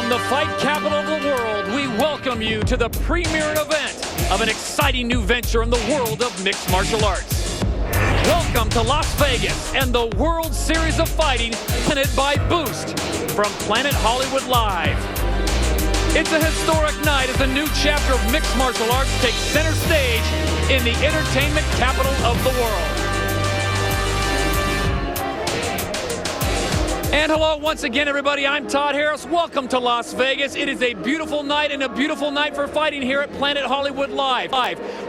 From the fight capital of the world, we welcome you to the premier event of an exciting new venture in the world of mixed martial arts. Welcome to Las Vegas and the World Series of Fighting, presented by Boost from Planet Hollywood Live. It's a historic night as a new chapter of mixed martial arts takes center stage in the entertainment capital of the world. And hello once again, everybody. I'm Todd Harris. Welcome to Las Vegas. It is a beautiful night and a beautiful night for fighting here at Planet Hollywood Live.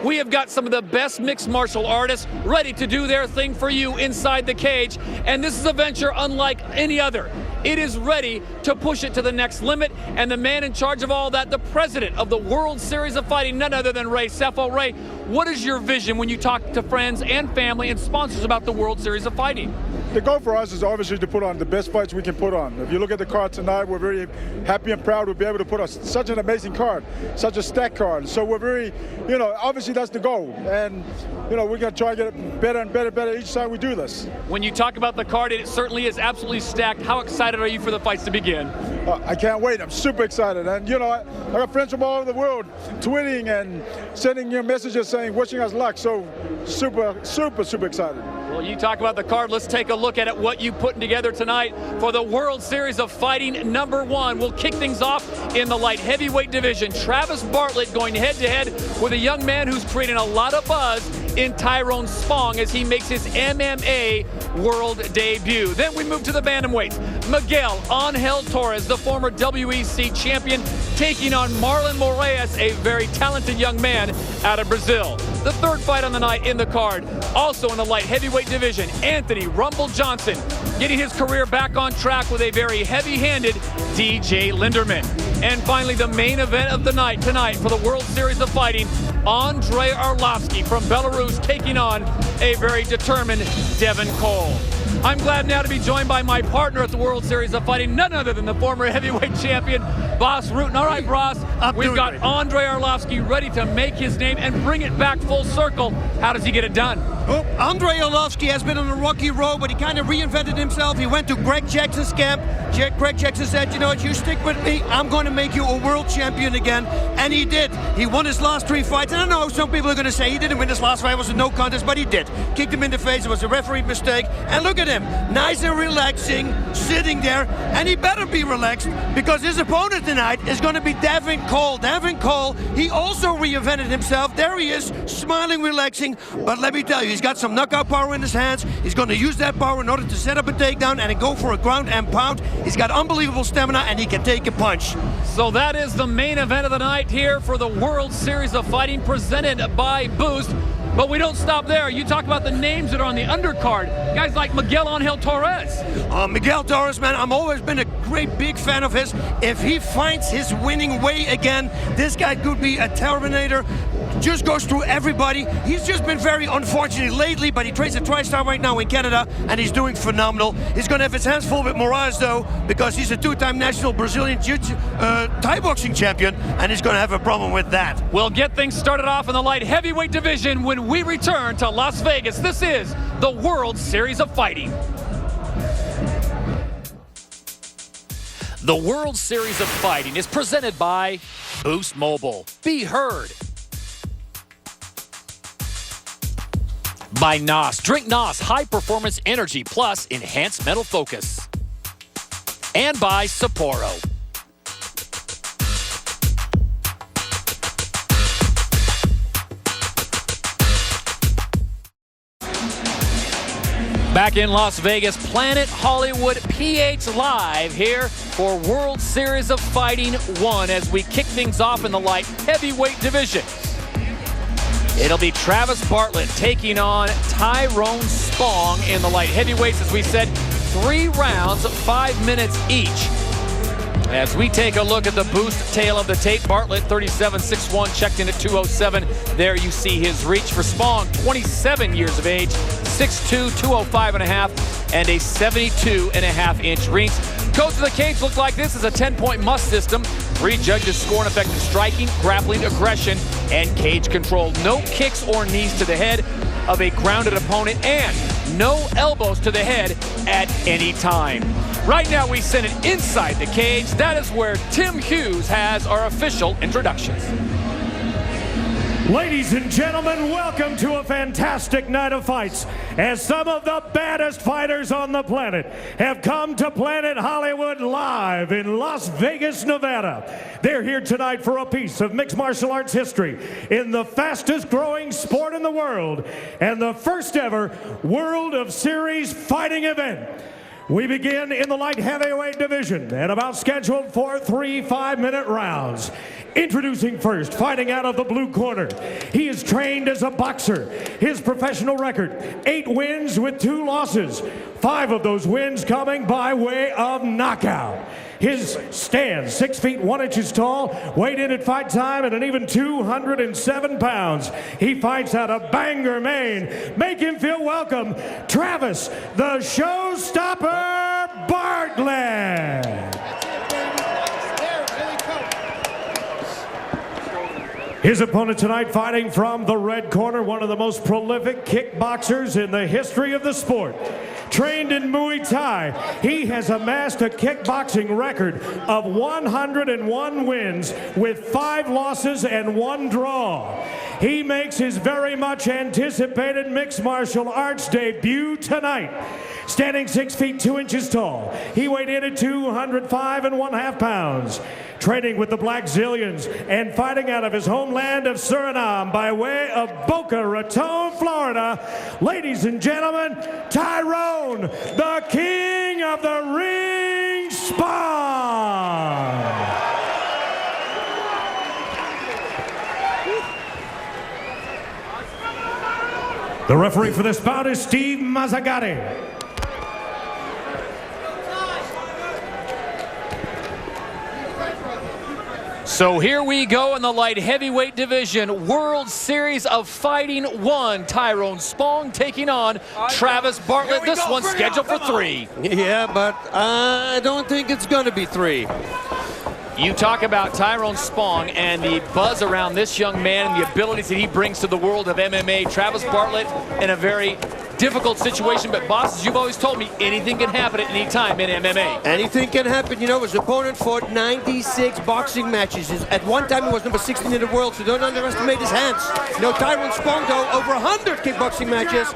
We have got some of the best mixed martial artists ready to do their thing for you inside the cage. And this is a venture unlike any other. It is ready to push it to the next limit. And the man in charge of all that, the president of the World Series of Fighting, none other than Ray Sefo. Ray, what is your vision when you talk to friends and family and sponsors about the World Series of Fighting? The goal for us is obviously to put on the best fights we can put on. If you look at the card tonight, we're very happy and proud to be able to put on such an amazing card, such a stacked card. So we're very, obviously that's the goal. And, we're going to try to get it better and better each time we do this. When you talk about the card, it certainly is absolutely stacked. How excited are you for the fights to begin? I can't wait. I'm super excited. And, I got friends from all over the world tweeting and sending messages saying, wishing us luck. So super excited. Well, you talk about the card. Let's take a look at it, what you putting together tonight for the World Series of Fighting #1. We'll kick things off in the light heavyweight division. Travis Bartlett going head-to-head with a young man who's creating a lot of buzz in Tyrone Spong as he makes his MMA world debut. Then we move to the bantamweights. Miguel Angel Torres, the former WEC champion, taking on Marlon Moraes, a very talented young man out of Brazil. The third fight on the night in the card, also in the light heavyweight division, Anthony Rumble Johnson getting his career back on track with a very heavy-handed DJ Linderman. And finally, the main event of the night tonight for the World Series of Fighting, Andrei Arlovski from Belarus taking on a very determined Devin Cole. I'm glad now to be joined by my partner at the World Series of Fighting, none other than the former heavyweight champion, Boss Rutten. All right, Boss, we've got Andrei Arlovski ready to make his name and bring it back full circle. How does he get it done? Well, Andrei Arlovski has been on a rocky road, but he kind of reinvented himself. He went to Greg Jackson's camp. Greg Jackson said, you know what, you stick with me, I'm going to make you a world champion again. And he did. He won his last 3 fights. And I know some people are going to say he didn't win his last fight, it was a no contest, but he did. Kicked him in the face, it was a referee mistake. And look at him, nice and relaxing, sitting there. And he better be relaxed, because his opponent tonight is going to be Devin Cole. Devin Cole, he also reinvented himself. There he is, smiling, relaxing. But let me tell you, he's got some knockout power in his hands. He's going to use that power in order to set up a takedown and go for a ground and pound. He's got unbelievable stamina, and he can take a punch. So that is the main event of the night here for the World Series of Fighting presented by Boost. But we don't stop there. You talk about the names that are on the undercard. Guys like Miguel Angel Torres. Miguel Torres, man, I've always been a great big fan of his. If he finds his winning way again, this guy could be a Terminator. Just goes through everybody. He's just been very unfortunate lately, but he trains at TriStar right now in Canada, and he's doing phenomenal. He's going to have his hands full with Moraes, though, because he's a 2-time national Brazilian Thai boxing champion, and he's going to have a problem with that. We'll get things started off in the light heavyweight division when we return to Las Vegas. This is the World Series of Fighting. The World Series of Fighting is presented by Boost Mobile. Be heard. By NOS. Drink NOS High Performance Energy Plus Enhanced Mental Focus. And by Sapporo. Back in Las Vegas, Planet Hollywood PH Live here for World Series of Fighting 1 as we kick things off in the light heavyweight division. It'll be Travis Bartlett taking on Tyrone Spong in the light heavyweights. As we said, 3 rounds, 5 minutes each. As we take a look at the Boost tail of the tape, Bartlett 37'6'1", checked in at 207. There you see his reach. For Spong, 27 years of age, 6'2", 205.5, and a 72.5-inch reach. Codes of the cage look like this is a 10-point must system. 3 judges score an effective striking, grappling, aggression, and cage control. No kicks or knees to the head of a grounded opponent, and no elbows to the head at any time. Right now we send it inside the cage. That is where Tim Hughes has our official introductions. Ladies and gentlemen, welcome to a fantastic night of fights as some of the baddest fighters on the planet have come to Planet Hollywood live in Las Vegas, Nevada. They're here tonight for a piece of mixed martial arts history in the fastest growing sport in the world and the first ever World of Series fighting event. We begin in the light heavyweight division and about scheduled for 3 5-minute rounds. Introducing first, fighting out of the blue corner. He is trained as a boxer. His professional record, 8 wins with 2 losses. 5 of those wins coming by way of knockout. His stand, 6 feet 1 inches tall, weighed in at fight time at an even 207 pounds. He fights out of Bangor, Maine. Make him feel welcome, Travis, the Showstopper Bartlett. His opponent tonight, fighting from the red corner, one of the most prolific kickboxers in the history of the sport. Trained in Muay Thai, he has amassed a kickboxing record of 101 wins with 5 losses and 1 draw. He makes his very much anticipated mixed martial arts debut tonight. Standing 6 feet 2 inches tall, he weighed in at 205 1/2 pounds. Training with the Black Zillions and fighting out of his homeland of Suriname by way of Boca Raton, Florida. Ladies and gentlemen, Tyrone, the King of the Ring Spong. The referee for this bout is Steve Mazzagatti. So here we go in the light heavyweight division, World Series of Fighting 1. Tyrone Spong taking on Travis Bartlett. This one's scheduled for 3. Yeah, but I don't think it's going to be 3. You talk about Tyrone Spong and the buzz around this young man and the abilities that he brings to the world of MMA. Travis Bartlett in a very difficult situation, but boss, as you've always told me, anything can happen at any time in MMA. Anything can happen. You know, his opponent fought 96 boxing matches. At one time, he was number 16 in the world, so don't underestimate his hands. You know, Tyrone Spong, though, over 100 kickboxing matches,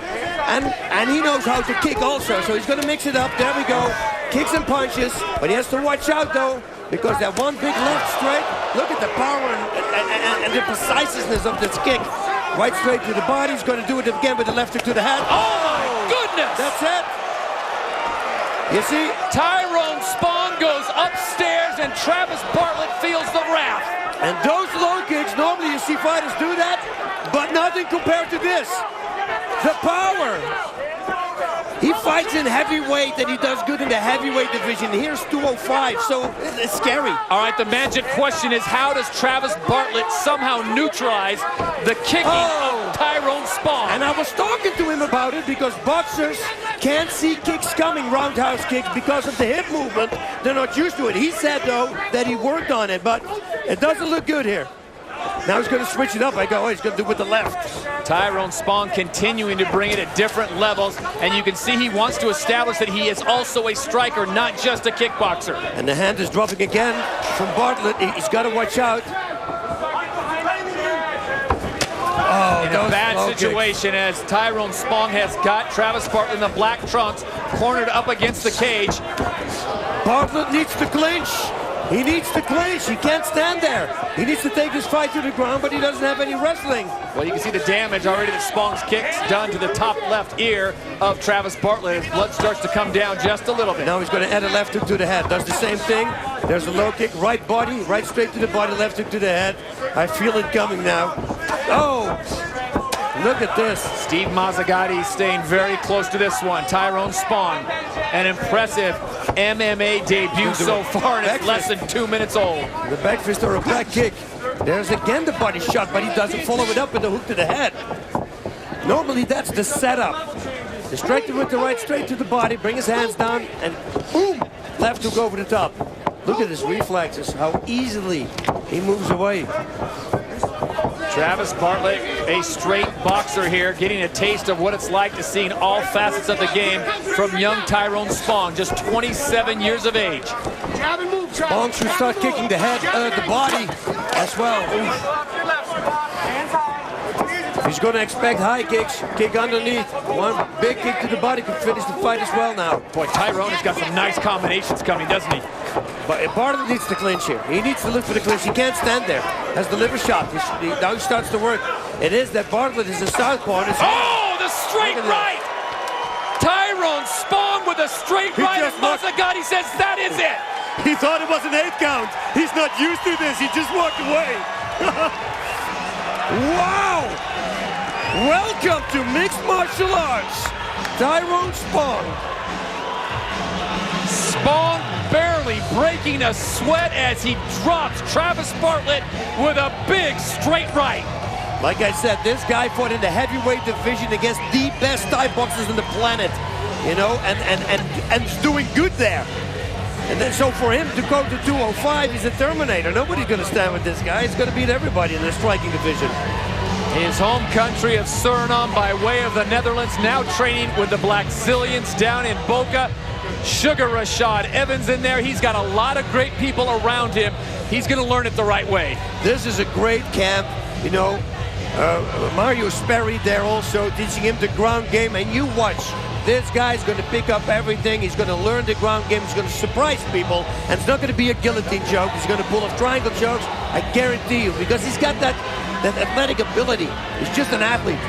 and he knows how to kick also, so he's going to mix it up. There we go. Kicks and punches, but he has to watch out, though, because that one big left straight, look at the power and the preciseness of this kick. Right straight to the body. He's going to do it again with the left hook to the head. Oh my goodness! That's it. You see? Tyrone Spong goes upstairs and Travis Bartlett feels the wrath. And those low kicks, normally you see fighters do that, but nothing compared to this. The power. He fights in heavyweight and he does good in the heavyweight division. Here's 205, so it's scary. All right, the magic question is, how does Travis Bartlett somehow neutralize the kicking of Tyrone Spong? And I was talking to him about it because boxers can't see kicks coming, roundhouse kicks, because of the hip movement. They're not used to it. He said, though, that he worked on it, but it doesn't look good here. Now he's going to switch it up. I go, oh, he's going to do it with the left. Tyrone Spong continuing to bring it at different levels, and you can see he wants to establish that he is also a striker, not just a kickboxer. And the hand is dropping again from Bartlett. He's got to watch out. Oh, in a bad situation as Tyrone Spong has got Travis Bartlett in the black trunks, cornered up against the cage. Bartlett needs to clinch. He needs to clinch. He can't stand there. He needs to take this fight to the ground, but he doesn't have any wrestling. Well, you can see the damage already that Spong's kicks done to the top left ear of Travis Bartlett as blood starts to come down just a little bit. Now he's going to add a left hook to the head. Does the same thing. There's a low kick, right body, right straight to the body, left hook to the head. I feel it coming now. Oh! Look at this. Steve Mazzagatti staying very close to this one. Tyrone Spong, an impressive MMA debut so far, and it's less than 2 minutes old. The back fist or a back kick. There's again the body shot, but he doesn't follow it up with the hook to the head. Normally that's the setup. Distract him with the right straight to the body, bring his hands down, and boom! Left hook over the top. Look at his reflexes, how easily he moves away. Travis Bartlett, a straight boxer here, getting a taste of what it's like to see all facets of the game from young Tyrone Spong, just 27 years of age. Spong should start kicking the head, the body as well. He's going to expect high kicks, kick underneath. One big kick to the body could finish the fight as well now. Boy, Tyrone has got some nice combinations coming, doesn't he? But Bartlett needs to clinch here. He needs to look for the clinch. He can't stand there. Has the liver shot. Now he starts to work. It is that Bartlett is a southpaw. Oh, the straight right! Tyrone Spong with a straight right. And Mazzagatti says that is it. He thought it was an 8 count. He's not used to this. He just walked away. Wow! Welcome to mixed martial arts. Tyrone Spong. Spong barely breaking a sweat as he drops Travis Bartlett with a big straight right. Like I said, this guy fought in the heavyweight division against the best Thai boxers on the planet, you know, and doing good there. And then so for him to go to 205, he's a Terminator. Nobody's going to stand with this guy. He's going to beat everybody in the striking division. His home country of Suriname by way of the Netherlands, now training with the Black Zillions down in Boca. Sugar Rashad Evans in there. He's got a lot of great people around him. He's going to learn it the right way. This is a great camp, you know. Mario Sperry there also teaching him the ground game, and you watch. This guy's going to pick up everything. He's going to learn the ground game. He's going to surprise people, and it's not going to be a guillotine choke. He's going to pull off triangle chokes, I guarantee you, because he's got that athletic ability. He's just an athlete.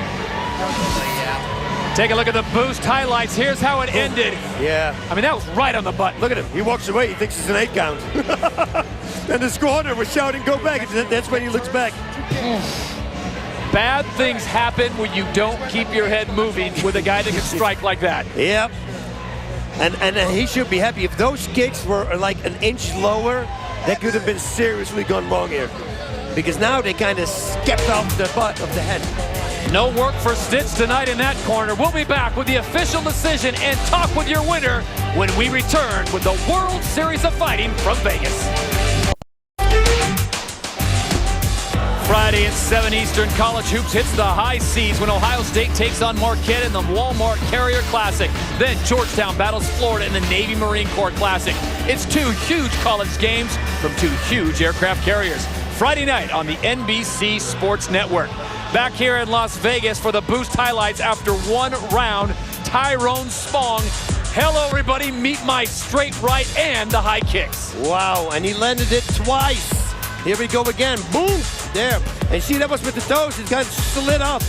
Take a look at the boost highlights. Here's how it ended. Yeah. I mean, that was right on the button. Look at him. He walks away. He thinks it's an 8 count. And the corner was shouting, go back. That's when he looks back. Bad things happen when you don't keep your head moving with a guy that can strike like that. Yep. And he should be happy. If those kicks were like an inch lower, that could have been seriously gone wrong here. Because now they kind of skipped off the butt of the head. No work for Stitz tonight in that corner. We'll be back with the official decision and talk with your winner when we return with the World Series of Fighting from Vegas. Friday at 7 Eastern, college hoops hits the high seas when Ohio State takes on Marquette in the Walmart Carrier Classic. Then Georgetown battles Florida in the Navy Marine Corps Classic. It's 2 huge college games from 2 huge aircraft carriers. Friday night on the NBC Sports Network. Back here in Las Vegas for the boost highlights after 1 round, Tyrone Spong. Hello, everybody. Meet my straight right and the high kicks. Wow, and he landed it twice. Here we go again. Boom. There. And see, that was with the toes. It kind of slid up.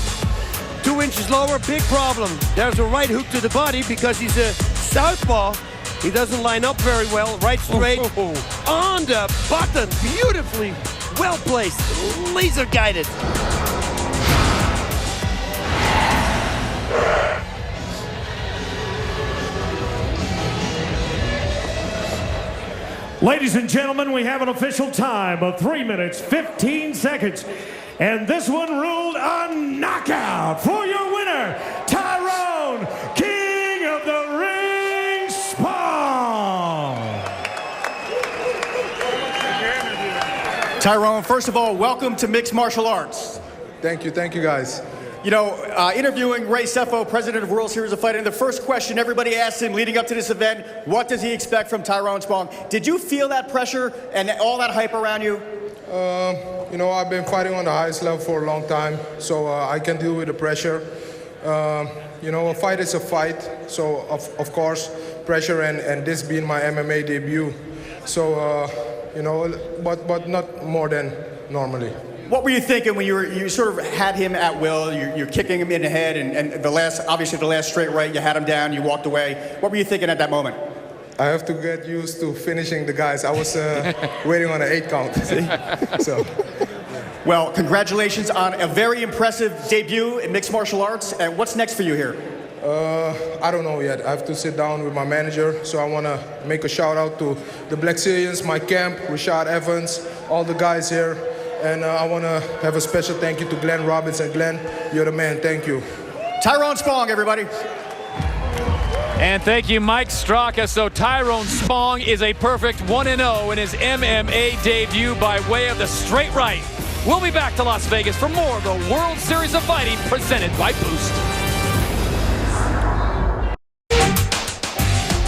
2 inches lower, big problem. There's a right hook to the body because he's a southpaw. He doesn't line up very well. Right straight on the button. Beautifully well placed. Laser guided. Ladies and gentlemen, we have an official time of 3 minutes, 15 seconds. And this one ruled a knockout for your winner, Tyrone, King of the Ring, Spong. Tyrone, first of all, welcome to Mixed Martial Arts. Thank you guys. You know, interviewing Ray Sefo, president of World Series of Fighting, the first question everybody asked him leading up to this event, what does he expect from Tyrone Spong? Did you feel that pressure and all that hype around you? You know, I've been fighting on the highest level for a long time, so I can deal with the pressure. You know, a fight is a fight, so of course, pressure and this being my MMA debut. So, you know, but not more than normally. What were you thinking when you sort of had him at will, you're kicking him in the head, and obviously the last straight right, you had him down, you walked away. What were you thinking at that moment? I have to get used to finishing the guys. I was waiting on an 8 count, see? So. Well, congratulations on a very impressive debut in mixed martial arts, and what's next for you here? I don't know yet. I have to sit down with my manager, so I want to make a shout out to the Black Zillions, my camp, Rashad Evans, all the guys here. And I want to have a special thank you to Glenn Robinson. Glenn, you're the man. Thank you. Tyrone Spong, everybody. And thank you, Mike Straka. So Tyrone Spong is a perfect 1-0 in his MMA debut by way of the straight right. We'll be back to Las Vegas for more of the World Series of Fighting presented by Boost.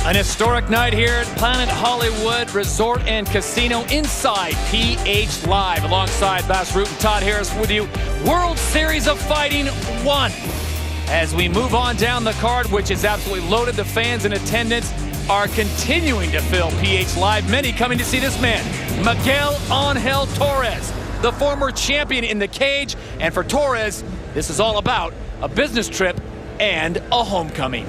An historic night here at Planet Hollywood Resort and Casino inside PH Live. Alongside Bass Root and Todd Harris with you. World Series of Fighting 1. As we move on down the card, which is absolutely loaded, the fans in attendance are continuing to fill PH Live. Many coming to see this man, Miguel Ángel Torres, the former champion in the cage. And for Torres, this is all about a business trip and a homecoming.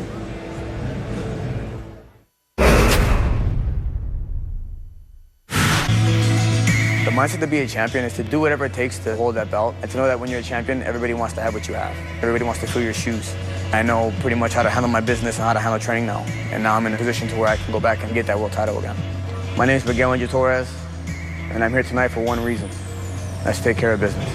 The mindset to be a champion is to do whatever it takes to hold that belt, and to know that when you're a champion, everybody wants to have what you have. Everybody wants to fill your shoes. I know pretty much how to handle my business and how to handle training now. And now I'm in a position to where I can go back and get that world title again. My name is Miguel Ángel Torres, and I'm here tonight for one reason. Let's take care of business.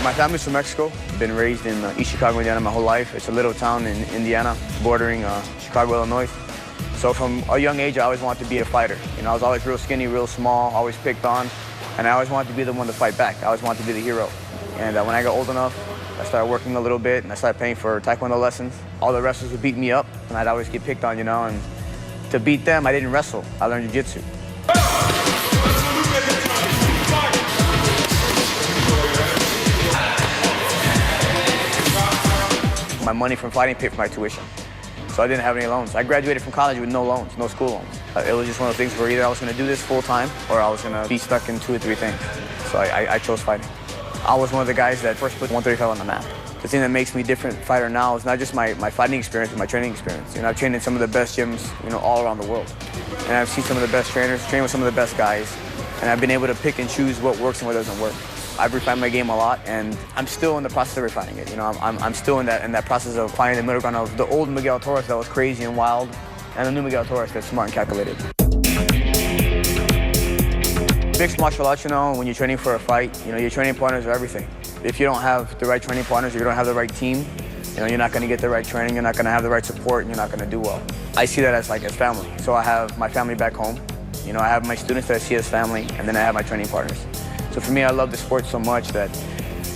My family's from Mexico. Been raised in East Chicago, Indiana my whole life. It's a little town in Indiana, bordering Chicago, Illinois. So from a young age, I always wanted to be a fighter. You know, I was always real skinny, real small, always picked on, and I always wanted to be the one to fight back. I always wanted to be the hero. And when I got old enough, I started working a little bit, and I started paying for Taekwondo lessons. All the wrestlers would beat me up, and I'd always get picked on, you know, and to beat them, I didn't wrestle. I learned jiu-jitsu. My money from fighting paid for my tuition. So I didn't have any loans. I graduated from college with no loans, no school loans. It was just one of those things where either I was going to do this full time or I was going to be stuck in 2 or 3 things. So I chose fighting. I was one of the guys that first put 135 on the map. The thing that makes me a different fighter now is not just my fighting experience, but my training experience. You know, I've trained in some of the best gyms, you know, all around the world. And I've seen some of the best trainers, trained with some of the best guys, and I've been able to pick and choose what works and what doesn't work. I've refined my game a lot, and I'm still in the process of refining it. You know, I'm still in that process of finding the middle ground of the old Miguel Torres that was crazy and wild, and the new Miguel Torres that's smart and calculated. Mixed martial arts, you know, when you're training for a fight, you know, your training partners are everything. If you don't have the right training partners, or you don't have the right team, you know, you're not going to get the right training, you're not going to have the right support, and you're not going to do well. I see that as family. So I have my family back home, you know, I have my students that I see as family, and then I have my training partners. So for me, I love the sport so much that,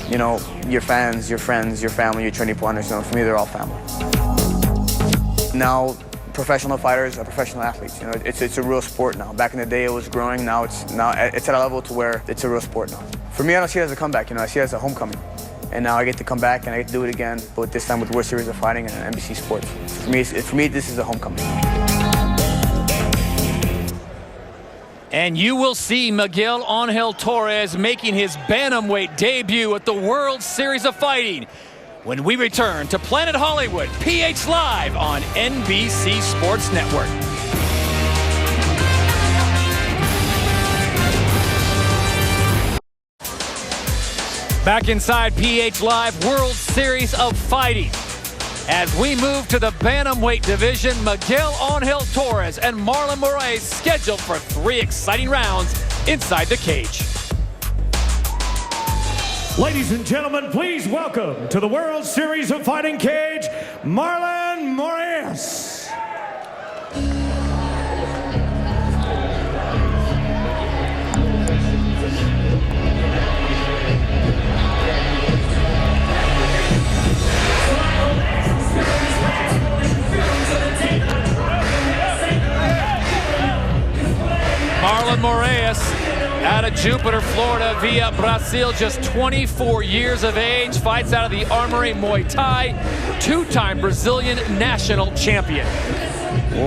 you know, your fans, your friends, your family, your training partners, you know, for me, they're all family. Now, professional fighters are professional athletes. You know, it's a real sport now. Back in the day, it was growing. Now it's at a level to where it's a real sport now. For me, I don't see it as a comeback. You know, I see it as a homecoming. And now I get to come back and I get to do it again, but this time with World Series of Fighting and NBC Sports. For me, this is a homecoming. And you will see Miguel Ángel Torres making his bantamweight debut at the World Series of Fighting when we return to Planet Hollywood, PH Live on NBC Sports Network. Back inside PH Live, World Series of Fighting. As we move to the bantamweight division, Miguel Ángel Torres and Marlon Moraes scheduled for 3 exciting rounds inside the cage. Ladies and gentlemen, please welcome to the World Series of Fighting cage, Marlon Moraes. Marlon Moraes out of Jupiter, Florida via Brazil, just 24 years of age, fights out of the Armory Muay Thai, 2-time Brazilian national champion.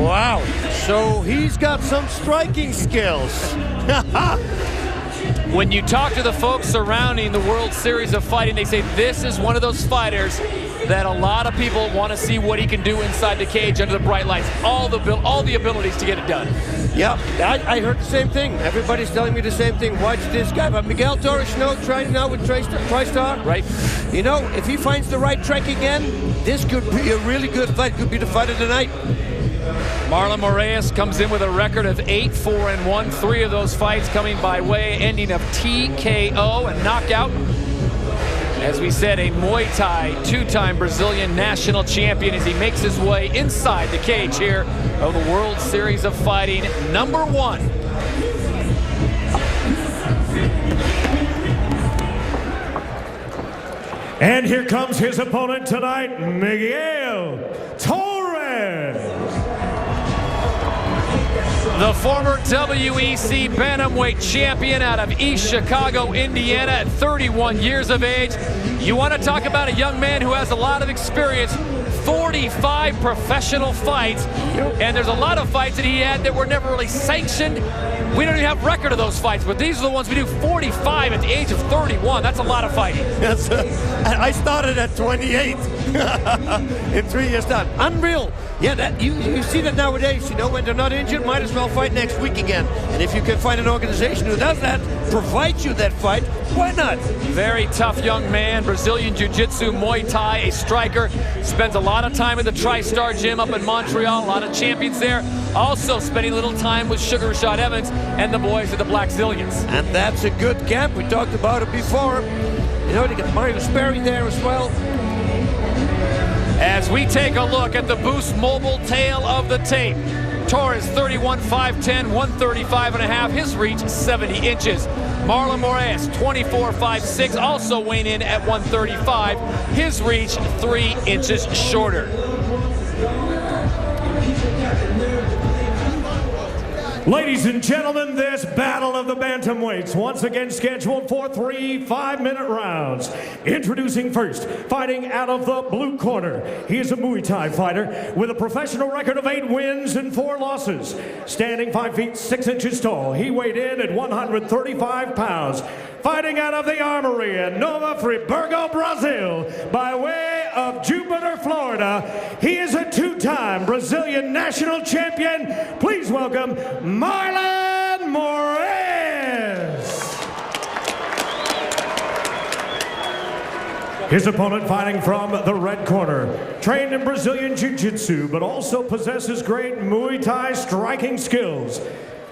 Wow, so he's got some striking skills. When you talk to the folks surrounding the World Series of Fighting, they say this is one of those fighters that a lot of people want to see what he can do inside the cage under the bright lights. All the abilities to get it done. Yeah, I heard the same thing. Everybody's telling me the same thing. Watch this guy. But Miguel Torres, you know, training now with TriStar. Right. You know, if he finds the right track again, this could be a really good fight. Could be the fight of the night. Marlon Moraes comes in with a record of 8-4-1. 3 of those fights coming by way ending of TKO and knockout. As we said, a Muay Thai two-time Brazilian national champion as he makes his way inside the cage here of the World Series of Fighting #1. And here comes his opponent tonight, Miguel Torres. The former WEC Bantamweight champion out of East Chicago, Indiana at 31 years of age. You want to talk about a young man who has a lot of experience, 45 professional fights, and there's a lot of fights that he had that were never really sanctioned. We don't even have record of those fights, but these are the ones we do. 45 at the age of 31. That's a lot of fighting. Yes, I started at 28 in 3 years' time. Unreal. Yeah, you see that nowadays. You know, when they're not injured, might as well fight next week again. And if you can find an organization who does that, provides you that fight, why not? Very tough young man, Brazilian Jiu-Jitsu, Muay Thai, a striker. Spends a lot of time at the TriStar Gym up in Montreal. A lot of champions there. Also spending a little time with Sugar Rashad Evans and the boys at the Black Zillions. And that's a good camp. We talked about it before. You know, they got Mario Sperry there as well. As we take a look at the Boost Mobile tail of the tape, Torres 31, 5'10", 135.5. His reach 70 inches. Marlon Moraes 24, 5'6", also weighing in at 135. His reach 3 inches shorter. Ladies and gentlemen, this battle of the bantamweights once again scheduled for 3 5-minute rounds. Introducing first, fighting out of the blue corner. He is a Muay Thai fighter with a professional record of 8 wins and 4 losses. Standing 5 feet 6 inches tall, he weighed in at 135 pounds. Fighting out of the Armory in Nova Friburgo, Brazil, by way of Jupiter, Florida, he is a 2-time Brazilian national champion. Please welcome Marlon Moraes. His opponent fighting from the red corner, trained in Brazilian Jiu-Jitsu, but also possesses great Muay Thai striking skills.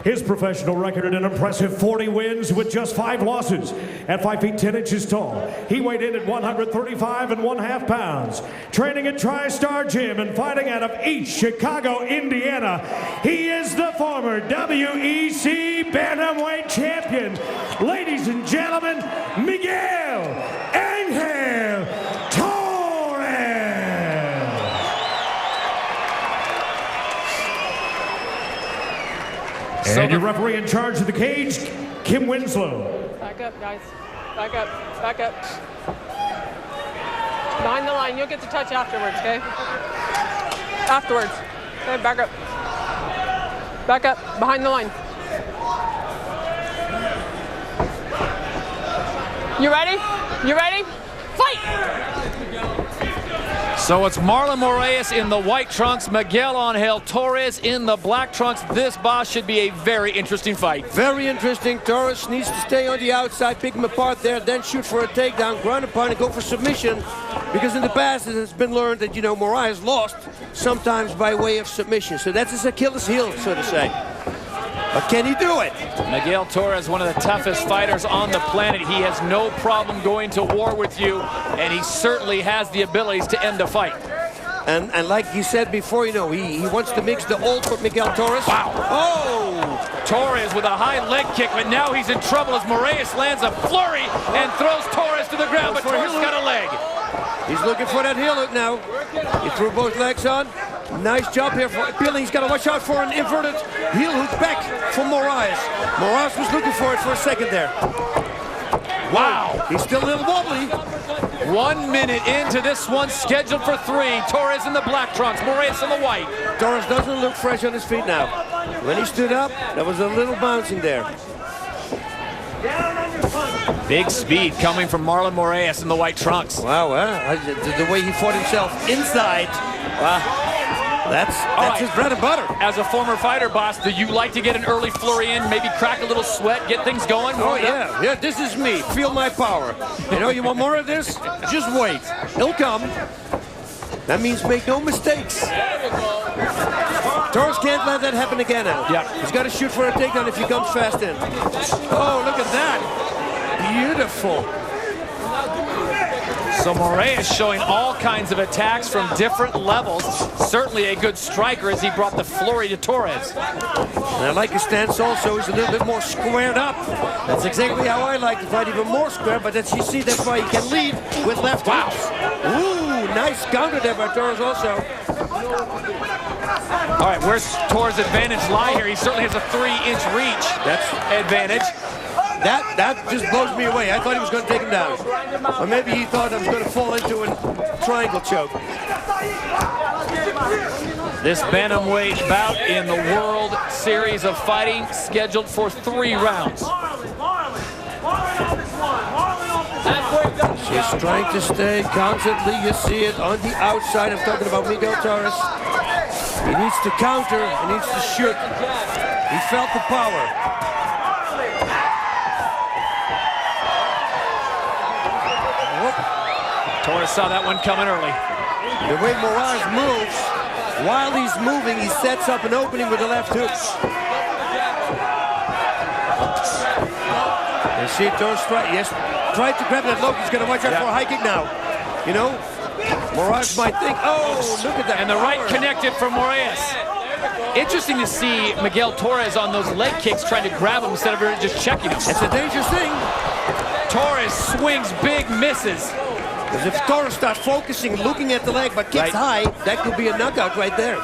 His professional record, an impressive 40 wins with just 5 losses. At 5 feet 10 inches tall, he weighed in at 135.5 pounds. Training at TriStar Gym and fighting out of East Chicago, Indiana, he is the former WEC Bantamweight champion. Ladies and gentlemen, Miguel Angel Torres. And your referee in charge of the cage, Kim Winslow. Back up, guys. Back up. Back up. Behind the line. You'll get to touch afterwards, okay? Afterwards. Okay, back up. Back up. Behind the line. You ready? You ready? Fight! So it's Marlon Moraes in the white trunks, Miguel Angel Torres in the black trunks. This, boss, should be a very interesting fight. Very interesting. Torres needs to stay on the outside, pick him apart there, then shoot for a takedown, ground and pound, and go for submission. Because in the past, it has been learned that, you know, Moraes lost sometimes by way of submission. So that's his Achilles heel, so to say. But can he do it? Miguel Torres, one of the toughest fighters on the planet. He has no problem going to war with you, and he certainly has the abilities to end a fight. And like he said before, you know, he wants to mix the old with Miguel Torres. Wow. Oh! Torres with a high leg kick, but now he's in trouble as Moraes lands a flurry and throws Torres to the ground, but Torres got a leg. He's looking for that heel hook now. He threw both legs on. Nice job here for Billy. He's got to watch out for an inverted heel hook back from Moraes. Moraes was looking for it for a second there. Wow. He's still a little wobbly. 1 minute into this one, scheduled for 3. Torres in the black trunks, Moraes in the white. Torres doesn't look fresh on his feet now. When he stood up, there was a little bouncing there. Big speed coming from Marlon Moraes in the white trunks. Wow, the way he fought himself inside. Wow. That's his bread and butter. As a former fighter, boss, do you like to get an early flurry in, maybe crack a little sweat, get things going? Oh, yeah. Yeah, this is me. Feel my power. You know, you want more of this? Just wait. He'll come. That means make no mistakes. Torres can't let that happen again now. Yeah. He's got to shoot for a takedown if he comes fast in. Oh, look at that. Beautiful. So Moraes showing all kinds of attacks from different levels. Certainly a good striker as he brought the flurry to Torres. And I like his stance also. He's a little bit more squared up. That's exactly how I like to fight, even more square. But as you see, that's why he can lead with left hooks. Ooh, nice counter there by Torres also. All right, where's Torres' advantage lie here? He certainly has a 3-inch reach. That's advantage. That just blows me away. I thought he was going to take him down. Or maybe he thought I was going to fall into a triangle choke. This bantamweight bout in the World Series of Fighting scheduled for 3 rounds. He's trying to stay constantly. You see it on the outside. I'm talking about Miguel Torres. He needs to counter. He needs to shoot. He felt the power. Torres saw that one coming early. The way Moraes moves, while he's moving, he sets up an opening with the left hook. You see Torres try, yes, tried to grab that low. He's going to watch out for a high kick now. You know, Moraes might think, oh, look at that. And the right connected for Moraes. Interesting to see Miguel Torres on those leg kicks trying to grab him instead of just checking him. It's a dangerous thing. Torres swings big, misses. Because if Torres starts focusing, looking at the leg, but kicks high, that could be a knockout right there.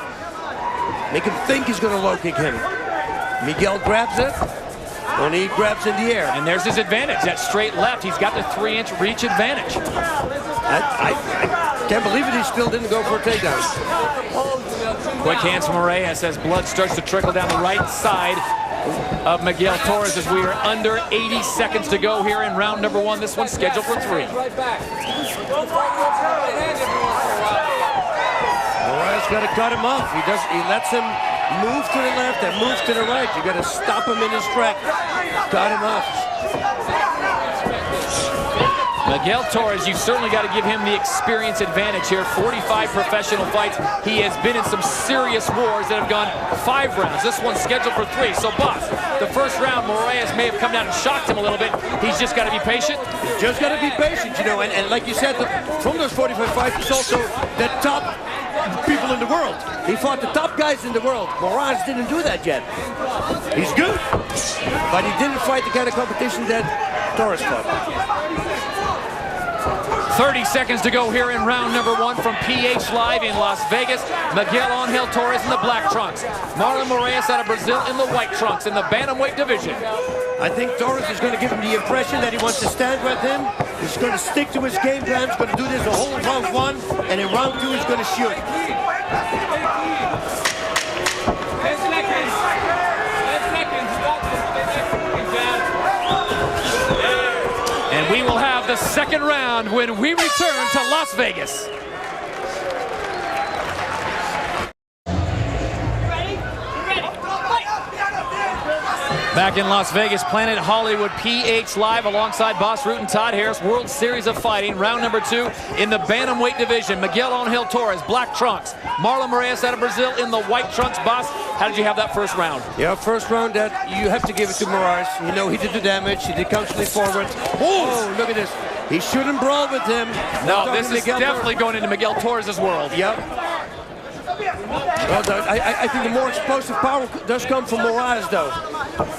Make him think he's going to low kick him. Miguel grabs it, and he grabs in the air. And there's his advantage, that straight left. He's got the 3-inch reach advantage. I can't believe it, he still didn't go for a takedown. Quick hands from Moraes as blood starts to trickle down the right side of Miguel Torres as we are under 80 seconds to go here in round number 1. This one's scheduled for 3. Moraes got to cut him off. He lets him move to the left and move to the right. You got to stop him in his track. Cut him off. Miguel Torres, you've certainly got to give him the experience advantage here. 45 professional fights. He has been in some serious wars that have gone 5 rounds. This one's scheduled for 3. So, boss, the first round, Moraes may have come down and shocked him a little bit. He's just got to be patient. Just got to be patient, you know. And like you said, from those 45 fights, he's also the top people in the world. He fought the top guys in the world. Moraes didn't do that yet. He's good, but he didn't fight the kind of competition that Torres fought. 30 seconds to go here in round number 1 from PH Live in Las Vegas. Miguel Angel Torres in the black trunks. Marlon Moraes out of Brazil in the white trunks in the bantamweight division. I think Torres is going to give him the impression that he wants to stand with him. He's going to stick to his game plan. He's going to do this the whole round 1, and in round 2 he's going to shoot. And we will have the second round when we return to Las Vegas. Back in Las Vegas, Planet Hollywood PH Live alongside Boss Root and Todd Harris. World Series of Fighting, round number 2 in the bantamweight division. Miguel Angel Torres, black trunks. Marlon Moraes out of Brazil in the white trunks. Boss, how did you have that first round? Yeah, first round that you have to give it to Moraes. You know, he did the damage. He did constantly forward. Oh, look at this. He shouldn't brawl with him. No, this is definitely going into Miguel Torres' world. Yep. Well, I think the more explosive power does come from Moraes, though.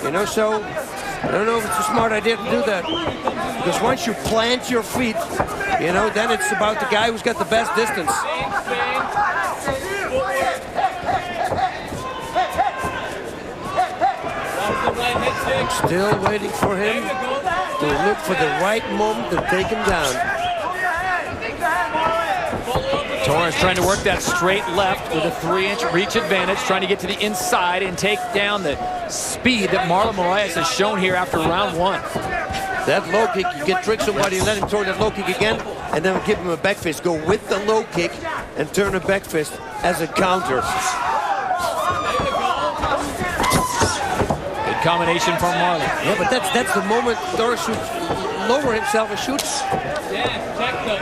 You know, so I don't know if it's a smart idea to do that. Because once you plant your feet, you know, then it's about the guy who's got the best distance. I'm still waiting for him to look for the right moment to take him down. Torres trying to work that straight left with a 3-inch reach advantage, trying to get to the inside and take down the speed that Marlon Moraes has shown here after round 1. That low kick, you can trick somebody and let him throw that low kick again, and then give him a back fist. Go with the low kick and turn a back fist as a counter. Good combination from Marlon. Yeah, but that's the moment Torres should lower himself and shoot.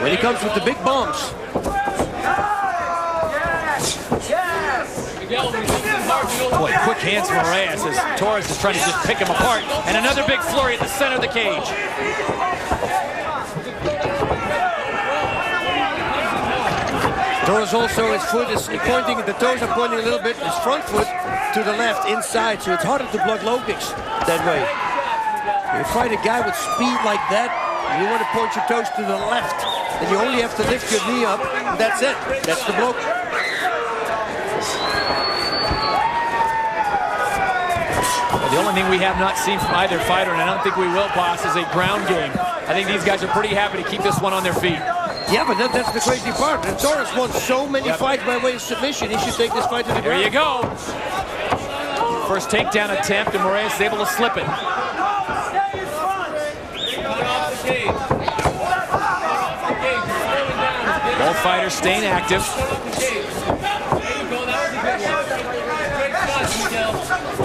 When he comes with the big bombs. Boy, quick hands from Moraes as Torres is trying to just pick him apart. And another big flurry at the center of the cage. Torres also, his foot is pointing, the toes are pointing a little bit, his front foot to the left, inside, so it's harder to block low kicks that way. You fight a guy with speed like that, you want to point your toes to the left, and you only have to lift your knee up, and that's it. That's the block. The only thing we have not seen from either fighter, and I don't think we will, boss, is a ground game. I think these guys are pretty happy to keep this one on their feet. Yeah, but that's the crazy part. And Torres won so many fights by way of submission. He should take this fight to the ground. There you go. First takedown attempt, and Moraes is able to slip it. Both fighters staying active.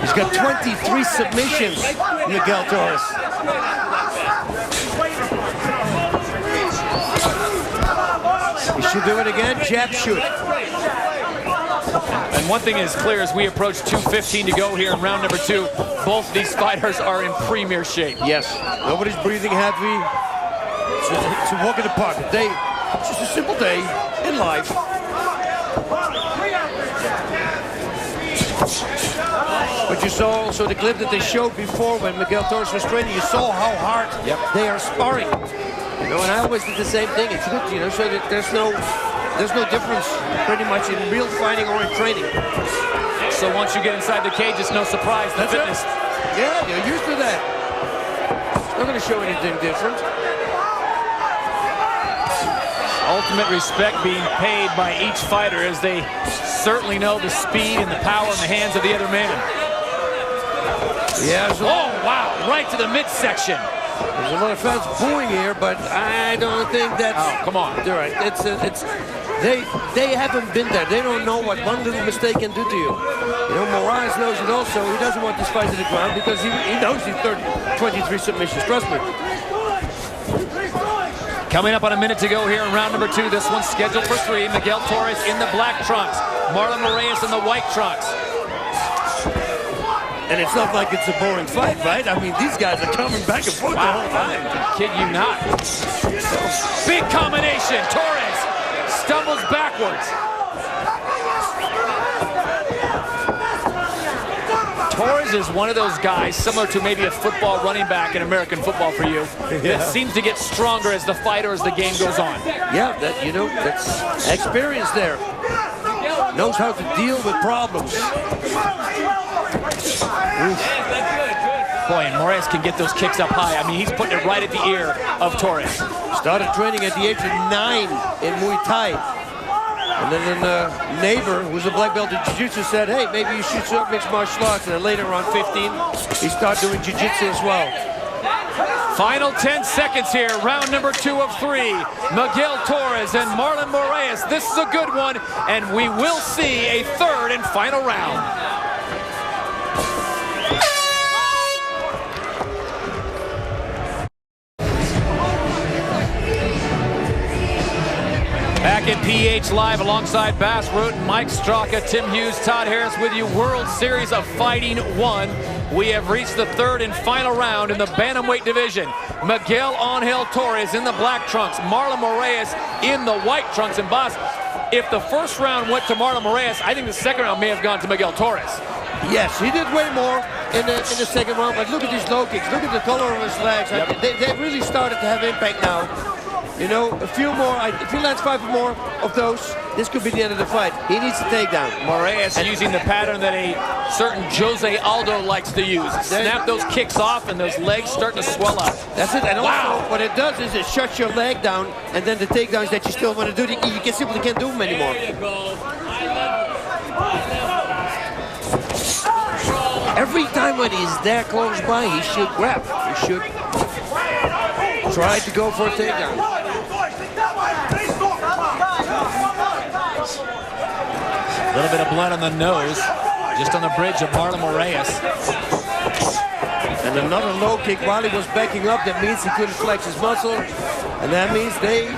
He's got 23 submissions, Miguel Torres. He should do it again, jab shoot. And one thing is clear as we approach 2:15 to go here in round number 2, both these fighters are in premier shape. Yes, nobody's breathing heavy. It's a walk in the park. It's just a simple day in life. But you saw also the clip that they showed before when Miguel Torres was training. You saw how hard they are sparring. You know, and I always did the same thing. It's good, you know, so that there's no difference pretty much in real fighting or in training. So once you get inside the cage, it's no surprise the fitness. Yeah, you're used to that. It's not going to show anything different. Ultimate respect being paid by each fighter as they certainly know the speed and the power in the hands of the other man. Yeah. Oh, wow, right to the midsection. There's a lot of fans booing here, but I don't think that's... Oh, come on. You're right. They haven't been there. They don't know what one little mistake can do to you. You know, Moraes knows it also. He doesn't want this fight to the ground because he knows he's 23 submissions. Trust me. Coming up on a minute to go here in round number 2. This one's scheduled for 3. Miguel Torres in the black trunks. Marlon Moraes in the white trunks. And it's not like it's a boring fight, right? I mean, these guys are coming back and forth the whole time. Kid you not. Big combination. Torres stumbles backwards. Torres is one of those guys, similar to maybe a football running back in American football for you, that seems to get stronger as the fighter, as the game goes on. Yeah, you know, that's experience there. Knows how to deal with problems. Boy, and Moraes can get those kicks up high. I mean, he's putting it right at the ear of Torres. Started training at the age of 9 in Muay Thai. And then a neighbor, who's a black belt in Jiu-Jitsu, said, hey, maybe you should start mixed martial arts. And then later, around 15, he started doing Jiu-Jitsu as well. Final 10 seconds here, round number 2 of 3. Miguel Torres and Marlon Moraes. This is a good one, and we will see a third and final round. Back at PH Live alongside Bass Root, Mike Straka, Tim Hughes, Todd Harris with you. World Series of Fighting 1. We have reached the third and final round in the bantamweight division. Miguel Angel Torres in the black trunks, Marlon Moraes in the white trunks. And boss, if the first round went to Marlon Moraes, I think the second round may have gone to Miguel Torres. Yes, he did way more in the second round, but look at these low kicks. Look at the color of his legs. Yep. They really started to have impact now. You know, if he lands 5 more of those, this could be the end of the fight. He needs to take down. Moraes using the pattern that a certain Jose Aldo likes to use. Snap those kicks off and those legs start to swell up. That's it. And also, what it does is it shuts your leg down, and then the takedowns that you still want to do, you simply can't do them anymore. Every time when he's there close by, he should grab. He should try to go for a takedown. A little bit of blood on the nose, just on the bridge of Marlon Moraes. And another low kick while he was backing up. That means he couldn't flex his muscle. And that means they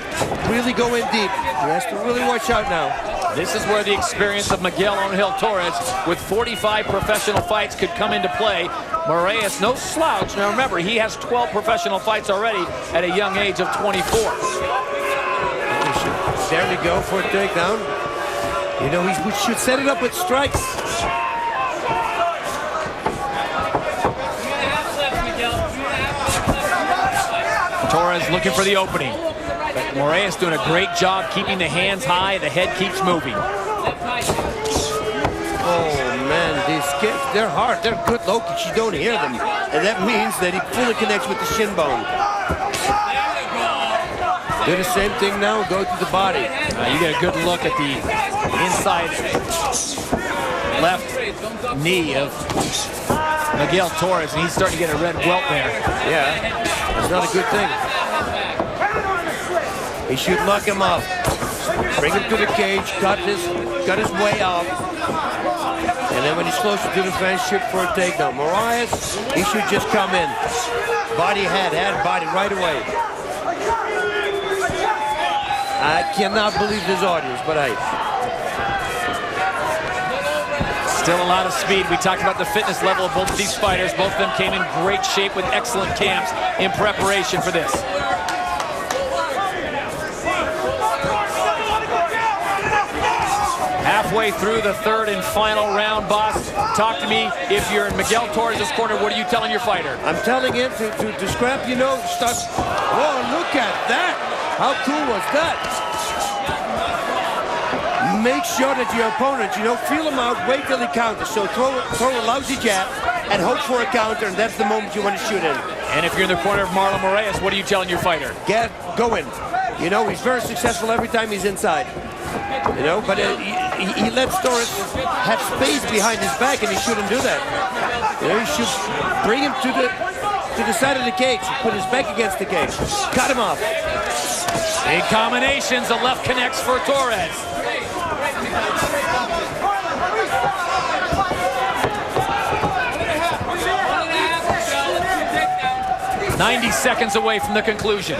really go in deep. He has to really watch out now. This is where the experience of Miguel Angel Torres with 45 professional fights could come into play. Moraes, no slouch. Now remember, he has 12 professional fights already at a young age of 24. He should barely go for a takedown. You know, we should set it up with strikes. Torres looking for the opening. But Moraes doing a great job keeping the hands high. The head keeps moving. Oh, man, these kicks, they're hard. They're good low kicks. You don't hear them. And that means that he fully connects with the shin bone. Do the same thing now, go to the body. You get a good look at the inside left knee of Miguel Torres, and he's starting to get a red welt there. Yeah, it's not a good thing. He should knock him off. Bring him to the cage, cut his way off. And then when he's closer to the fence, shoot for a takedown. Moraes, he should just come in. Body, head, body right away. I cannot believe this audience, but hey. Still a lot of speed. We talked about the fitness level of both of these fighters. Both of them came in great shape with excellent camps in preparation for this. Halfway through the third and final round, boss. Talk to me. If you're in Miguel Torres' corner, what are you telling your fighter? I'm telling him to scrap, you know, start. Whoa, look at that. How cool was that? Make sure that your opponent, you know, feel him out, wait till he counters. So throw a lousy jab and hope for a counter, and that's the moment you want to shoot in. And if you're in the corner of Marlon Moraes, what are you telling your fighter? Go in. You know, he's very successful every time he's inside. You know, but he lets Torres have space behind his back, and he shouldn't do that. You know, he should bring him to the side of the cage, put his back against the cage, cut him off. Big combinations. The left connects for Torres. 90 seconds away from the conclusion.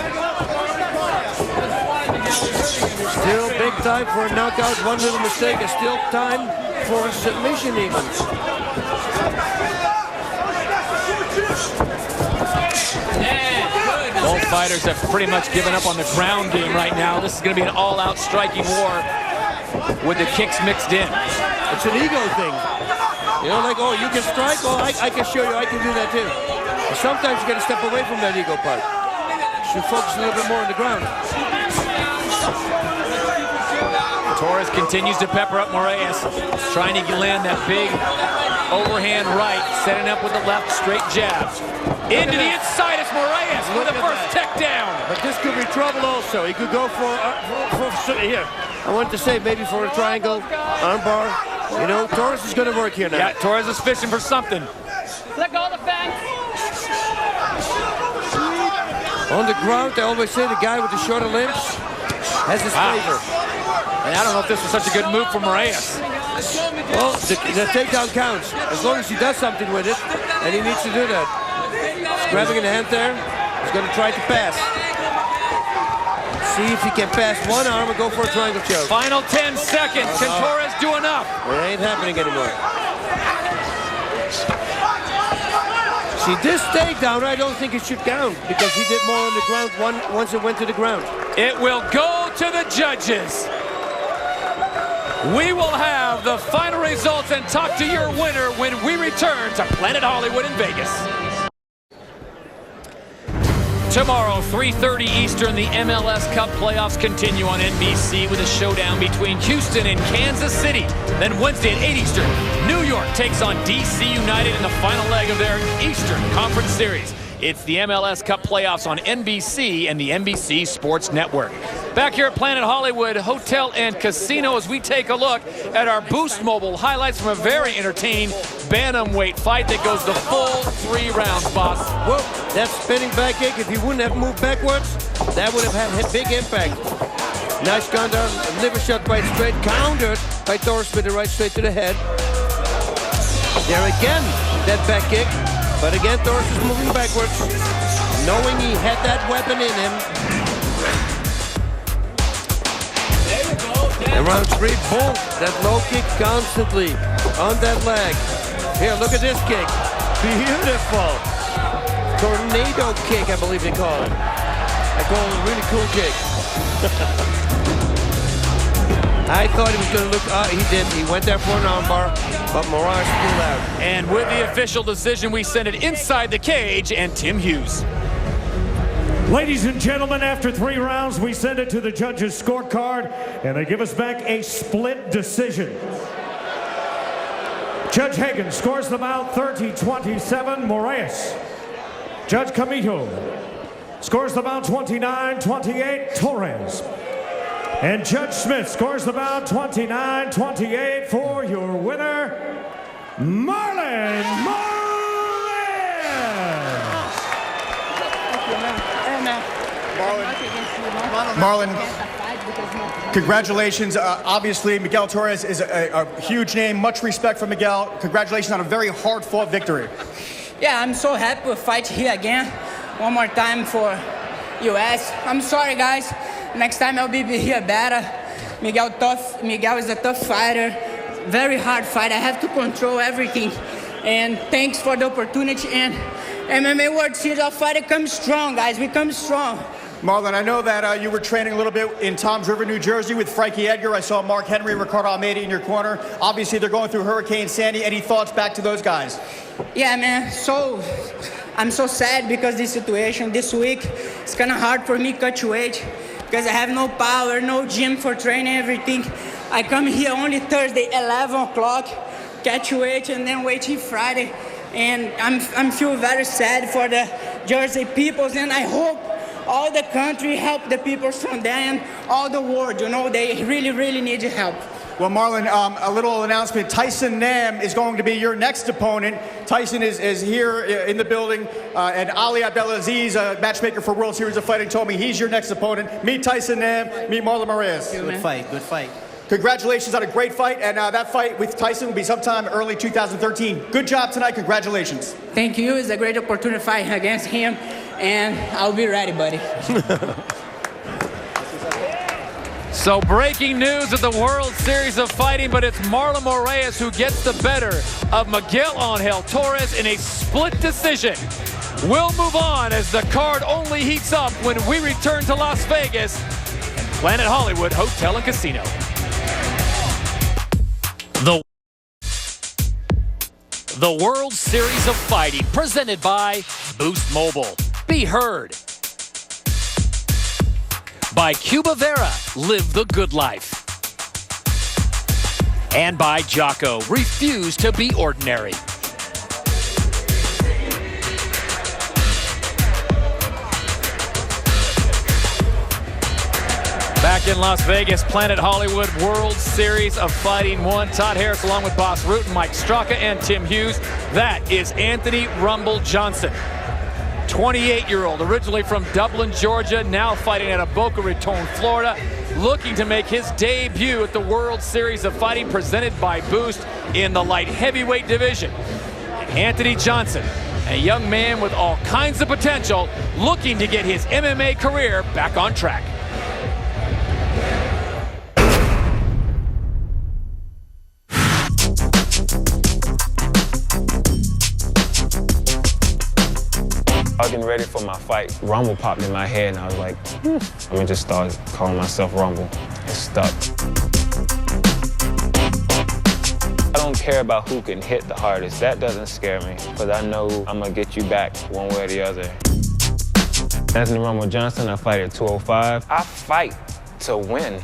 Still big time for a knockout. One little mistake is still time for a submission even. Both fighters have pretty much given up on the ground game right now. This is going to be an all-out striking war with the kicks mixed in. It's an ego thing. You know, like, oh, you can strike? Well, I can show you I can do that too. But sometimes you got to step away from that ego part. You should focus a little bit more on the ground. Torres continues to pepper up Moraes, trying to land that big overhand right, setting up with the left straight jab. Into the inside is Moraes with the first takedown. But this could be trouble also. He could go for here. I wanted to say maybe for a triangle, armbar. You know, Torres is going to work here now. Yeah, Torres is fishing for something. Let go of the fence. On the ground, they always say the guy with the shorter limbs has his favor. And I don't know if this was such a good move for Moraes. Well, the takedown counts as long as he does something with it, and he needs to do that. He's grabbing in the hand there. He's going to try to pass. See if he can pass one arm and go for a triangle choke. Final 10 seconds. Can Torres do enough? It ain't happening anymore. See, this takedown, I don't think it should count because he did more on the ground once it went to the ground. It will go to the judges. We will have the final results and talk to your winner when we return to Planet Hollywood in Vegas. Tomorrow, 3:30 Eastern, the MLS Cup playoffs continue on NBC with a showdown between Houston and Kansas City. Then Wednesday at 8 Eastern, New York takes on DC United in the final leg of their Eastern Conference Series. It's the MLS Cup playoffs on NBC and the NBC Sports Network. Back here at Planet Hollywood Hotel and Casino as we take a look at our Boost Mobile highlights from a very entertaining bantamweight fight that goes the full 3 rounds, boss. Well, that spinning back kick, if he wouldn't have moved backwards, that would have had a big impact. Nice counter, liver shot right straight, countered by Torres with the right straight to the head. There again, that back kick. But again, Torres is moving backwards, knowing he had that weapon in him. And round 3, boom, that low kick constantly on that leg. Here, look at this kick. Beautiful. Tornado kick, I believe they call it. I call it a really cool kick. I thought he was going to look, he did. He went there for an armbar, but Moraes pulled out. And with the official decision, we send it inside the cage and Tim Hughes. Ladies and gentlemen, after 3 rounds, we send it to the judges' scorecard, and they give us back a split decision. Judge Hagen scores the bout 30-27, Moraes. Judge Camito scores the bout 29-28, Torres. And Judge Smith scores the bout 29-28 for your winner, Marlon Moraes. Marlon, congratulations. Obviously, Miguel Torres is a huge name. Much respect for Miguel. Congratulations on a very hard-fought victory. Yeah, I'm so happy to fight here again. One more time for US. I'm sorry, guys. Next time I'll be here better. Miguel is a tough fighter. Very hard fight. I have to control everything. And thanks for the opportunity. And MMA World Series of Fighting comes strong, guys. We come strong. Marlon, I know that you were training a little bit in Toms River, New Jersey with Frankie Edgar. I saw Mark Henry and Ricardo Almeida in your corner. Obviously, they're going through Hurricane Sandy. Any thoughts back to those guys? Yeah, man. I'm so sad because this situation this week, it's kind of hard for me to cut weight because I have no power, no gym for training, everything. I come here only Thursday, 11 o'clock, catch weight, and then wait till Friday. And I'm feel very sad for the Jersey peoples, and I hope all the country help the people from there and all the world, you know, they really, really need your help. Well, Marlon, a little announcement. Tyson Nam is going to be your next opponent. Tyson is here in the building, and Ali Abdelaziz, a matchmaker for World Series of Fighting, told me he's your next opponent. Meet Tyson Nam, meet Marlon Moraes. Good fight, good fight. Congratulations on a great fight, and that fight with Tyson will be sometime early 2013. Good job tonight, congratulations. Thank you, it's a great opportunity to fight against him, and I'll be ready, buddy. So breaking news of the World Series of Fighting, but it's Marlon Moraes who gets the better of Miguel Angel Torres in a split decision. We'll move on as the card only heats up when we return to Las Vegas and Planet Hollywood Hotel and Casino. The World Series of Fighting, presented by Boost Mobile. Be heard. By Cuba Vera, live the good life. And by Jocko, refuse to be ordinary. Back in Las Vegas, Planet Hollywood World Series of Fighting 1. Todd Harris along with Boss Root, Mike Straka, and Tim Hughes. That is Anthony Rumble Johnson. 28-year-old, originally from Dublin, Georgia, now fighting out of Boca Raton, Florida, looking to make his debut at the World Series of Fighting presented by Boost in the light heavyweight division. And Anthony Johnson, a young man with all kinds of potential, looking to get his MMA career back on track. I was getting ready for my fight. Rumble popped in my head, and I was like, I'm gonna just start calling myself Rumble. It stuck. I don't care about who can hit the hardest. That doesn't scare me, because I know I'm gonna get you back one way or the other. Anthony Rumble Johnson, I fight at 205. I fight to win.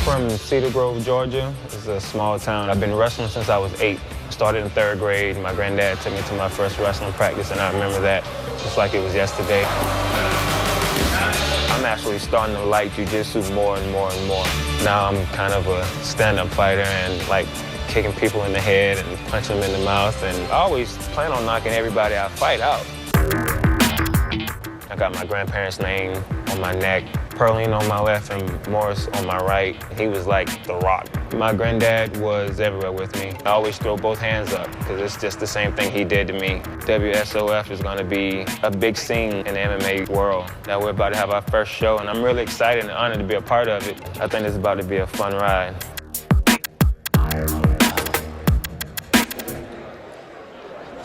From Cedar Grove, Georgia. It's a small town. I've been wrestling since I was 8. Started in 3rd grade. My granddad took me to my first wrestling practice, and I remember that just like it was yesterday. I'm actually starting to like jiu-jitsu more and more and more. Now I'm kind of a stand-up fighter and like kicking people in the head and punching them in the mouth, and I always plan on knocking everybody I fight out. I got my grandparents' name on my neck, Pearline on my left and Morris on my right. He was like the Rock. My granddad was everywhere with me. I always throw both hands up because it's just the same thing he did to me. WSOF is going to be a big scene in the MMA world. Now we're about to have our first show, and I'm really excited and honored to be a part of it. I think it's about to be a fun ride.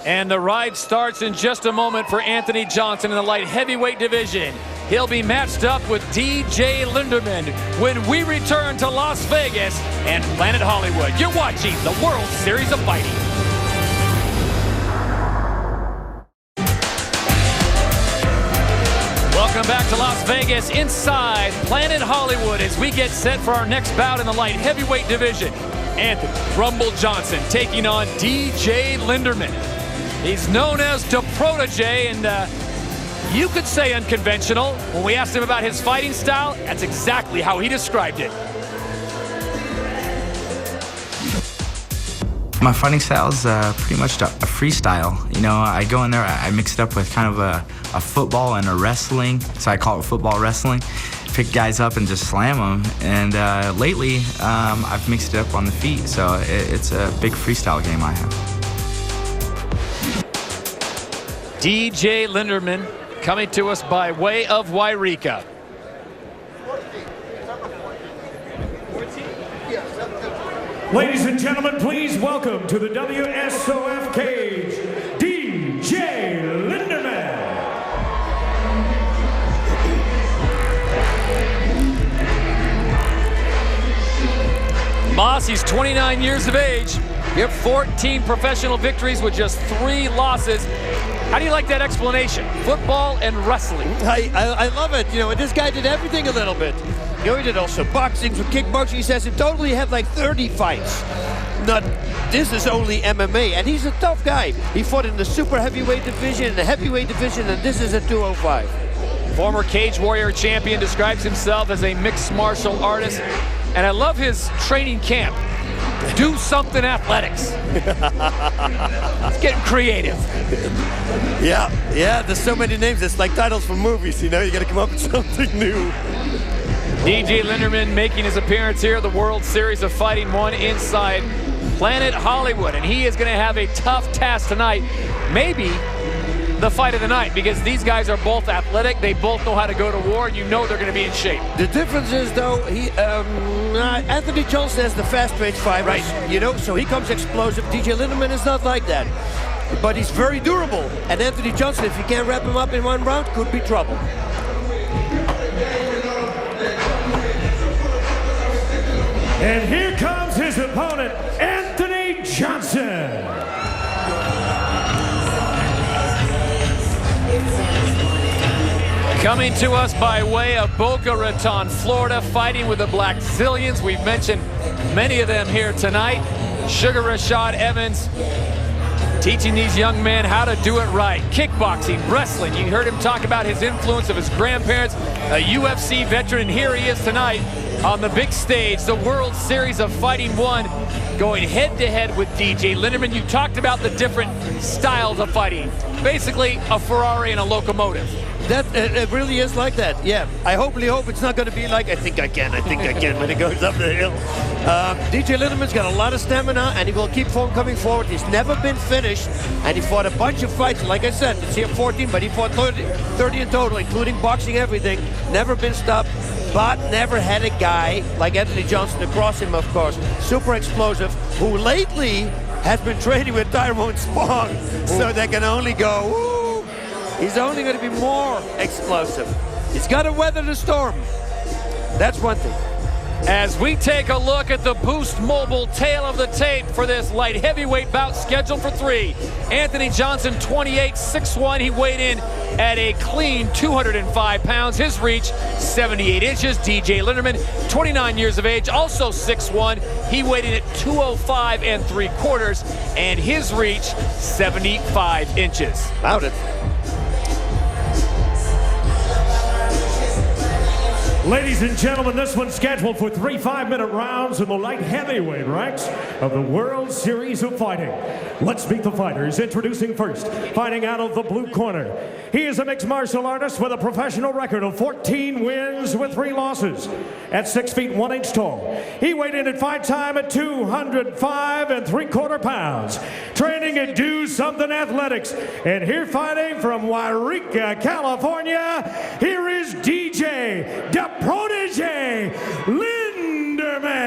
And the ride starts in just a moment for Anthony Johnson in the light heavyweight division. He'll be matched up with DJ Linderman when we return to Las Vegas and Planet Hollywood. You're watching the World Series of Fighting. Welcome back to Las Vegas inside Planet Hollywood as we get set for our next bout in the light heavyweight division. Anthony Rumble Johnson taking on DJ Linderman. He's known as the Protege, and you could say unconventional. When we asked him about his fighting style, that's exactly how he described it. My fighting style is pretty much a freestyle. You know, I go in there, I mix it up with kind of a football and a wrestling, so I call it football wrestling. Pick guys up and just slam them. And lately, I've mixed it up on the feet, so it's a big freestyle game I have. DJ Linderman coming to us by way of Wairika. Ladies and gentlemen, please welcome to the WSOF cage, DJ Linderman. Moss, he's 29 years of age. You have 14 professional victories with just 3 losses. How do you like that explanation? Football and wrestling. I love it. You know, and this guy did everything a little bit. You know, he did also boxing, for kickboxing. He says in total he had like 30 fights. This is only MMA, and he's a tough guy. He fought in the super heavyweight division, in the heavyweight division, and this is at 205. Former Cage Warrior champion describes himself as a mixed martial artist, and I love his training camp. Do something athletics. It's getting creative. Yeah, there's so many names. It's like titles for movies, you know, you gotta come up with something new. DJ Linderman making his appearance here at the World Series of Fighting 1 inside Planet Hollywood, and he is gonna have a tough task tonight. Maybe the fight of the night, because these guys are both athletic, they both know how to go to war, and you know they're going to be in shape. The difference is, though, Anthony Johnson has the fast-paced fighters, right? You know, so he comes explosive. DJ Linderman is not like that, but he's very durable. And Anthony Johnson, if you can't wrap him up in 1 round, could be trouble. And here comes his opponent, Anthony Johnson. Coming to us by way of Boca Raton, Florida, fighting with the Black Zillions. We've mentioned many of them here tonight. Sugar Rashad Evans teaching these young men how to do it right. Kickboxing, wrestling. You heard him talk about his influence of his grandparents, a UFC veteran, and here he is tonight on the big stage, the World Series of Fighting 1, going head-to-head with DJ Linderman. You talked about the different styles of fighting. Basically, a Ferrari and a locomotive. It really is like that, yeah. I hope it's not going to be like, I think I can when it goes up the hill. DJ Linderman's got a lot of stamina, and he will keep on coming forward. He's never been finished, and he fought a bunch of fights. Like I said, it's here 14, but he fought 30 in total, including boxing, everything. Never been stopped, but never had a guy like Anthony Johnson across him, of course. Super explosive, who lately has been training with Tyrone Spong, so they can only go, woo. He's only going to be more explosive. He's got to weather the storm. That's one thing. As we take a look at the Boost Mobile tail of the tape for this light heavyweight bout scheduled for 3. Anthony Johnson, 28'6'1". He weighed in at a clean 205 pounds. His reach, 78 inches. DJ Linderman, 29 years of age, also 6'1". He weighed in at 205 3/4, and his reach, 75 inches. About it. Ladies and gentlemen, this one's scheduled for 3 5-minute rounds in the light heavyweight ranks of the World Series of Fighting. Let's meet the fighters. Introducing first, fighting out of the blue corner. He is a mixed martial artist with a professional record of 14 wins with 3 losses. At 6 feet 1 inch tall, he weighed in at fight time at 205 3/4 pounds. Training at Do Something Athletics. And here fighting from Wairika, California, here is DJ the Protege Linderman.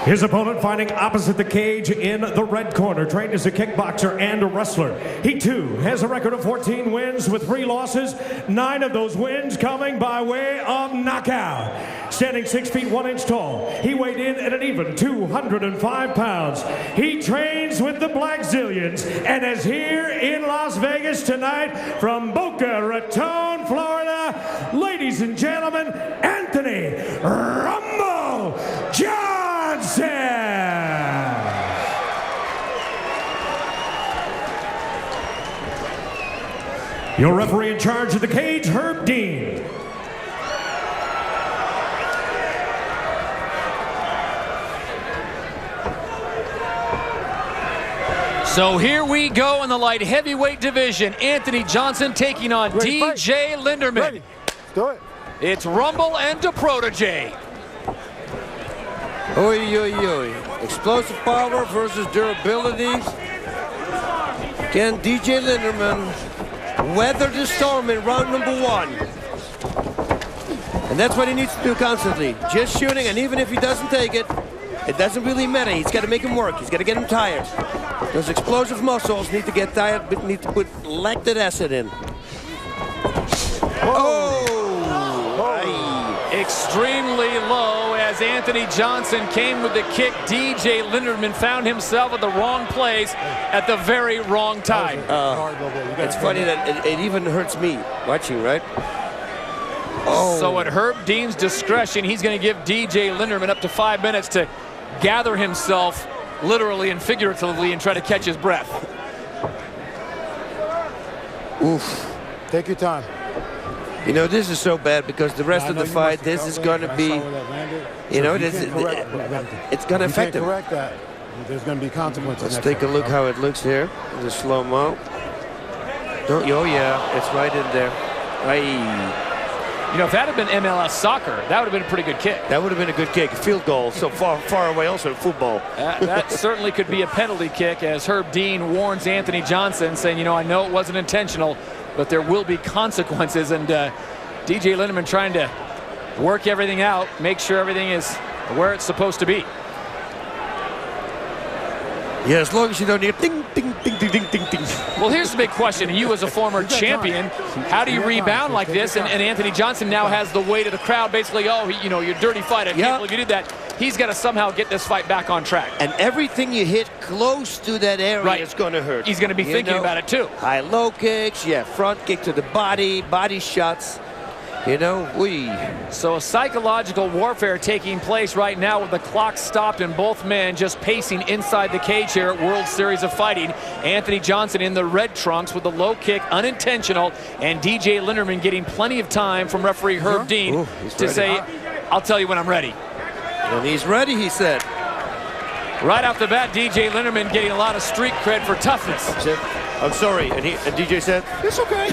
His opponent fighting opposite the cage in the red corner, trained as a kickboxer and a wrestler. He too has a record of 14 wins with 3 losses, 9 of those wins coming by way of knockout. Standing 6 feet 1 inch tall, he weighed in at an even 205 pounds. He trains with the Black Zillions and is here in Las Vegas tonight from Boca Raton, Florida. Ladies and gentlemen, Anthony Rumble Johnson. Your referee in charge of the cage, Herb Dean. So here we go in the light heavyweight division. Anthony Johnson taking on DJ Linderman. Ready. Let's do it. It's Rumble and the Protege. Oi, oi, oi. Explosive power versus durability. Can DJ Linderman weather the storm in round number 1? And that's what he needs to do constantly. Just shooting, and even if he doesn't take it, it doesn't really matter. He's got to make him work. He's got to get him tired. Those explosive muscles need to get tired, but need to put lactic acid in. Extremely low as Anthony Johnson came with the kick. DJ Linderman found himself at the wrong place at the very wrong time. It's funny that it even hurts me watching, right? So at Herb Dean's discretion, he's going to give DJ Linderman up to 5 minutes to gather himself literally and figuratively and try to catch his breath. Oof. Take your time. You know, this is so bad because the rest of the fight, this is going to be, you know, it's going to affect him. Correct that. There's going to be consequences. Let's take a look how it looks here. The slow-mo. Oh, yeah, it's right in there. Aye. You know, if that had been MLS soccer, that would have been a pretty good kick. That would have been a good kick. Field goal, so far away also in football. That certainly could be a penalty kick, as Herb Dean warns Anthony Johnson, saying, you know, I know it wasn't intentional, but there will be consequences. And DJ Linderman trying to work everything out, make sure everything is where it's supposed to be. Yeah, as long as you don't hear ding, ding, ding, ding, ding, ding, ding. Well, here's the big question. You as a former champion, how do you rebound like this? And Anthony Johnson now has the weight of the crowd. Basically, oh, you know, you're dirty fight. I can't believe you did that. He's got to somehow get this fight back on track. And everything you hit close to that area is going to hurt. He's going to be thinking about it, too. High-low kicks, front kick to the body, body shots. You know, So a psychological warfare taking place right now with the clock stopped and both men just pacing inside the cage here at World Series of Fighting. Anthony Johnson in the red trunks with the low kick, unintentional, and DJ Linderman getting plenty of time from referee Herb Dean to say, I'll tell you when I'm ready. And he's ready, he said. Right off the bat, DJ Linderman getting a lot of street cred for toughness. I'm sorry, and DJ said, it's okay.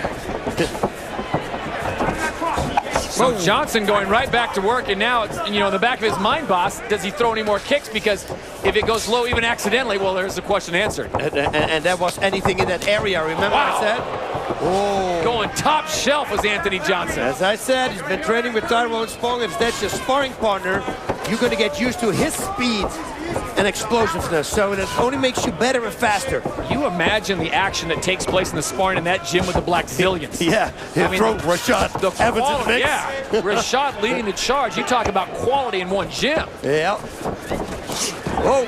So Johnson going right back to work, and now it's, you know, in the back of his mind, boss, does he throw any more kicks? Because if it goes low even accidentally, well, there's the question answered. And that was anything in that area, remember I said? Oh. Going top shelf was Anthony Johnson. As I said, he's been training with Tyrone Spong. If that's your sparring partner, you're going to get used to his speed and explosiveness, so it only makes you better and faster. You imagine the action that takes place in the sparring in that gym with the Black Zillions. Yeah, I mean, Rashad Evans in the mix. Yeah, Rashad leading the charge. You talk about quality in one gym. Yeah. Oh.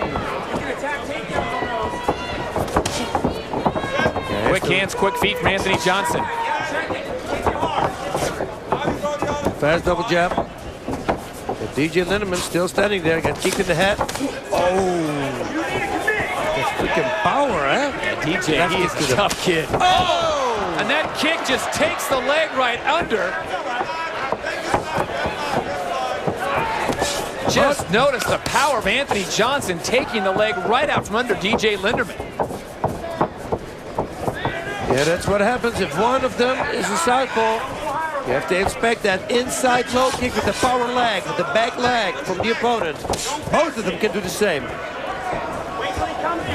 Quick hands, quick feet from Anthony Johnson. Fast double jab. DJ Linderman still standing there, got kicked in the head. Oh, freaking power, huh? Yeah, DJ, he is a tough kid. Oh! And that kick just takes the leg right under. Just notice the power of Anthony Johnson taking the leg right out from under DJ Linderman. Yeah, that's what happens if one of them is a southpaw. You have to expect that inside low kick with the power leg, with the back leg from the opponent. Both of them can do the same.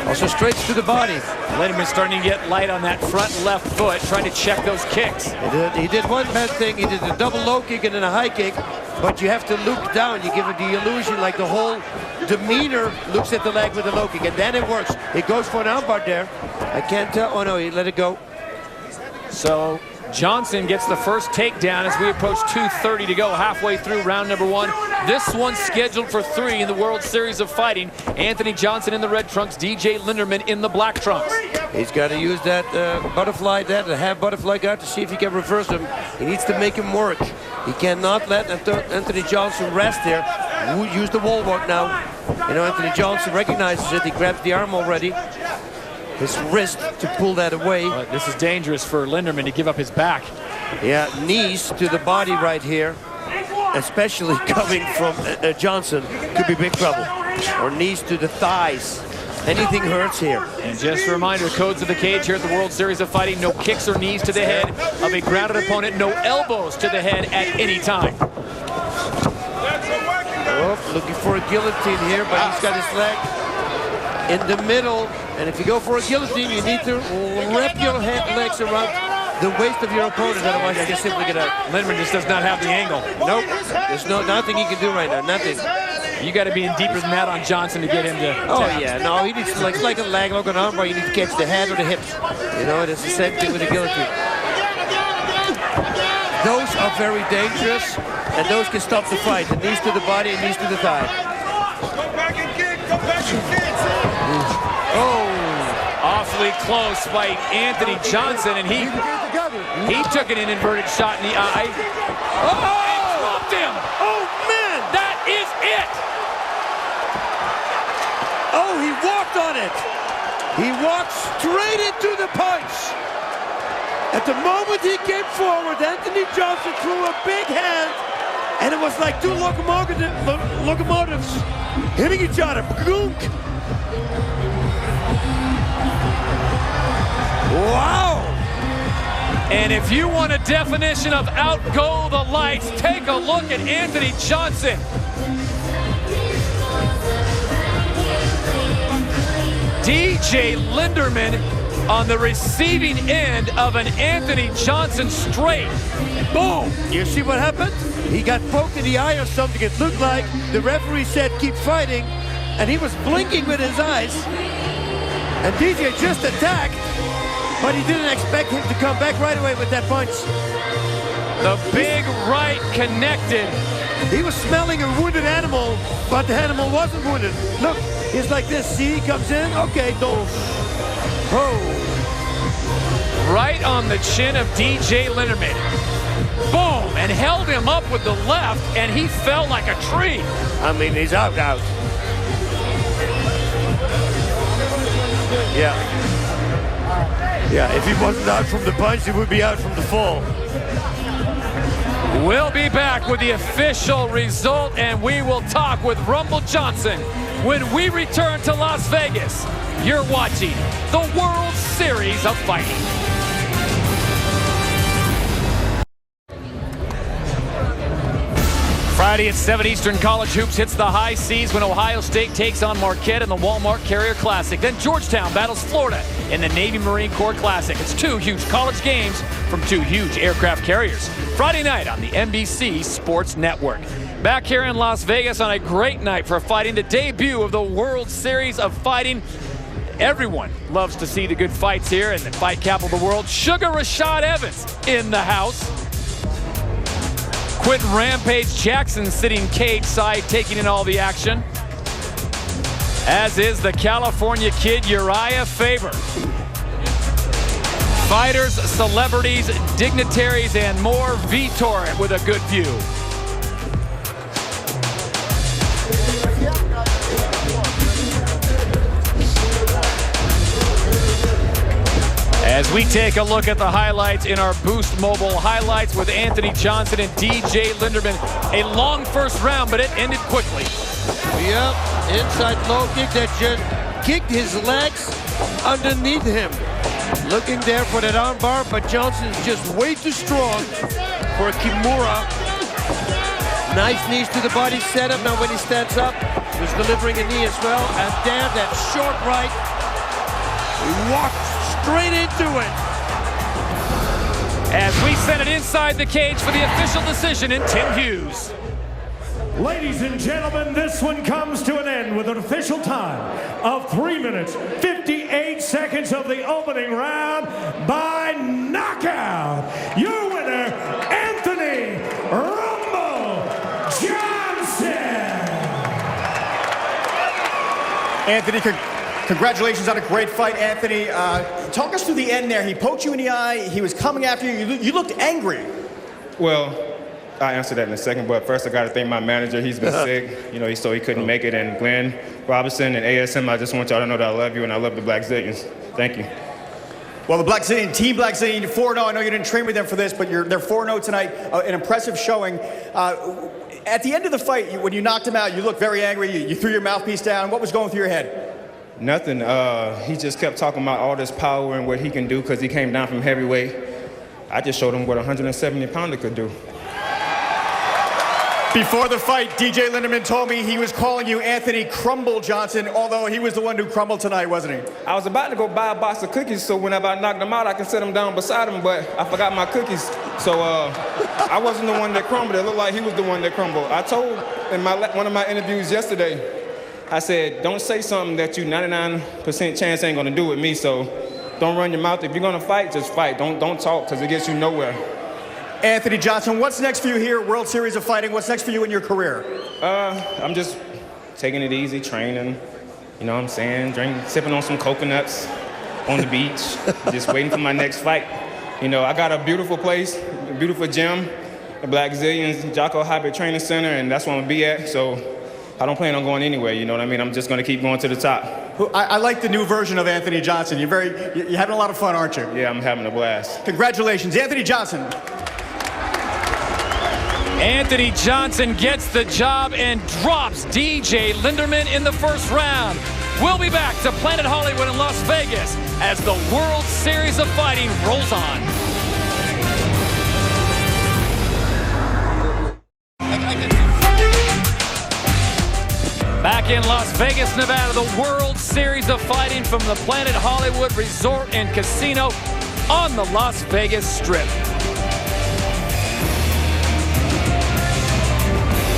Also straight to the body. Linderman's starting to get light on that front left foot, trying to check those kicks. He did one bad thing. He did a double low kick and then a high kick. But you have to look down. You give it the illusion like the whole demeanor looks at the leg with the low kick. And then it works. He goes for an armbar there. I can't tell. Oh, no, he let it go. So Johnson gets the first takedown as we approach 2:30 to go, halfway through round number 1. This one's scheduled for 3 in the World Series of Fighting. Anthony Johnson in the red trunks, DJ Linderman in the black trunks. He's got to use that butterfly, the half butterfly guard to see if he can reverse him. He needs to make him work. He cannot let Anthony Johnson rest there. Use the wall walk now. You know, Anthony Johnson recognizes it. He grabs the arm already. His wrist to pull that away. This is dangerous for Linderman to give up his back. Yeah, knees to the body right here, especially coming from Johnson, could be big trouble. Or knees to the thighs. Anything hurts here. And just a reminder, codes of the cage here at the World Series of Fighting: no kicks or knees to the head of a grounded opponent, no elbows to the head at any time. Oh, looking for a guillotine here, but he's got his leg in the middle. And if you go for a guillotine, you need to wrap your legs around the waist of your opponent, otherwise you can simply get out. Linderman just does not have the angle. Nope, there's nothing he can do right now, nothing. You got to be in deeper than that on Johnson to get him to tap. Yeah, no, he needs like a leg lock on armbar. You need to catch the head or the hips. You know, it's the same thing with the guillotine. Those are very dangerous, and those can stop the fight. The knees to the body and knees to the thigh. Oh, awfully close by Anthony Johnson, and he took an inverted shot in the eye. Oh, and dropped him. Oh, man. That is it. Oh, he walked on it. He walked straight into the punch. At the moment he came forward, Anthony Johnson threw a big hand, and it was like two locomotives hitting each other. Gunk. Wow! And if you want a definition of outgo the lights, take a look at Anthony Johnson. DJ Linderman on the receiving end of an Anthony Johnson straight. Boom! You see what happened? He got poked in the eye or something. It looked like the referee said keep fighting, and he was blinking with his eyes. And DJ just attacked, but he didn't expect him to come back right away with that punch. The big right connected. He was smelling a wounded animal, but the animal wasn't wounded. Look, he's like this. See, he comes in. Okay, don't. Oh. Right on the chin of DJ Linderman. Boom, and held him up with the left, and he fell like a tree. I mean, he's out. Yeah. Yeah, if he wasn't out from the punch, he would be out from the fall. We'll be back with the official result, and we will talk with Rumble Johnson when we return to Las Vegas. You're watching the World Series of Fighting. Friday at 7 Eastern, college hoops hits the high seas when Ohio State takes on Marquette in the Walmart Carrier Classic. Then Georgetown battles Florida in the Navy Marine Corps Classic. It's two huge college games from two huge aircraft carriers. Friday night on the NBC Sports Network. Back here in Las Vegas on a great night for fighting, the debut of the World Series of Fighting. Everyone loves to see the good fights here in the fight capital of the world. Sugar Rashad Evans in the house. Quentin Rampage Jackson sitting cage side, taking in all the action. As is the California kid, Uriah Faber. Fighters, celebrities, dignitaries, and more. Vitor with a good view. As we take a look at the highlights in our Boost Mobile highlights with Anthony Johnson and DJ Linderman. A long first round, but it ended quickly. Yep, inside low kick that just kicked his legs underneath him. Looking there for that arm bar, but Johnson's just way too strong for Kimura. Nice knees to the body setup. Now when he stands up, he's delivering a knee as well. And there, that short right. He walked straight into it. As we send it inside the cage for the official decision in Tim Hughes. Ladies and gentlemen, this one comes to an end with an official time of 3 minutes, 58 seconds of the opening round by knockout. Your winner, Anthony Rumble Johnson. Anthony, congratulations on a great fight, Anthony. Talk us through the end there. He poked you in the eye. He was coming after you. You looked angry. Well, I'll answer that in a second, but first I got to thank my manager. He's been sick, you know, so he couldn't make it. And Glenn Robinson and ASM, I just want y'all to know that I love you and I love the Black Zillions. Thank you. Well, the Black Zillion, Team Black Zillion, 4-0. I know you didn't train with them for this, but they're 4-0 tonight. An impressive showing. At the end of the fight, when you knocked him out, you looked very angry. You threw your mouthpiece down. What was going through your head? Nothing. He just kept talking about all this power and what he can do because he came down from heavyweight. I just showed him what a 170-pounder could do. Before the fight, DJ Linderman told me he was calling you Anthony Crumble Johnson, although he was the one who crumbled tonight, wasn't he? I was about to go buy a box of cookies, so whenever I knocked him out, I can set him down beside him, but I forgot my cookies. So I wasn't the one that crumbled. It looked like he was the one that crumbled. I told in one of my interviews yesterday, I said, don't say something that you 99% chance ain't gonna do with me, so don't run your mouth. If you're gonna fight, just fight. Don't talk, because it gets you nowhere. Anthony Johnson, what's next for you here, World Series of Fighting? What's next for you in your career? I'm just taking it easy, training, you know what I'm saying, sipping on some coconuts on the beach, just waiting for my next fight. You know, I got a beautiful place, a beautiful gym, the Black Zillions, Jocko Hybrid Training Center, and that's where I'm gonna be at, so I don't plan on going anywhere, you know what I mean? I'm just gonna keep going to the top. I like the new version of Anthony Johnson. You're having a lot of fun, aren't you? Yeah, I'm having a blast. Congratulations, Anthony Johnson. Anthony Johnson gets the job and drops DJ Linderman in the first round. We'll be back to Planet Hollywood in Las Vegas as the World Series of Fighting rolls on. Back in Las Vegas, Nevada, the World Series of Fighting from the Planet Hollywood Resort and Casino on the Las Vegas Strip.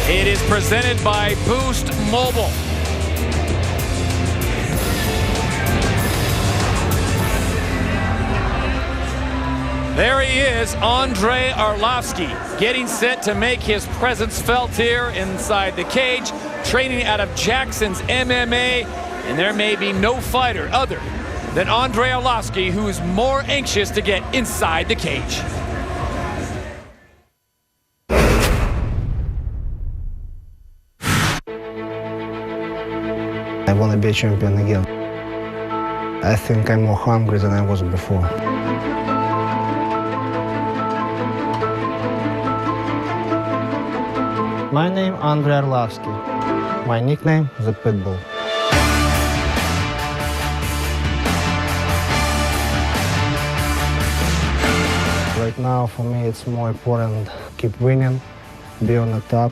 It is presented by Boost Mobile. There he is, Andrei Arlovski, getting set to make his presence felt here inside the cage, training out of Jackson's MMA, and there may be no fighter other than Andrei Arlovski who is more anxious to get inside the cage. I want to be a champion again. I think I'm more hungry than I was before. My name Andrei Arlovski. My nickname the Pitbull. Right now for me it's more important keep winning, be on the top,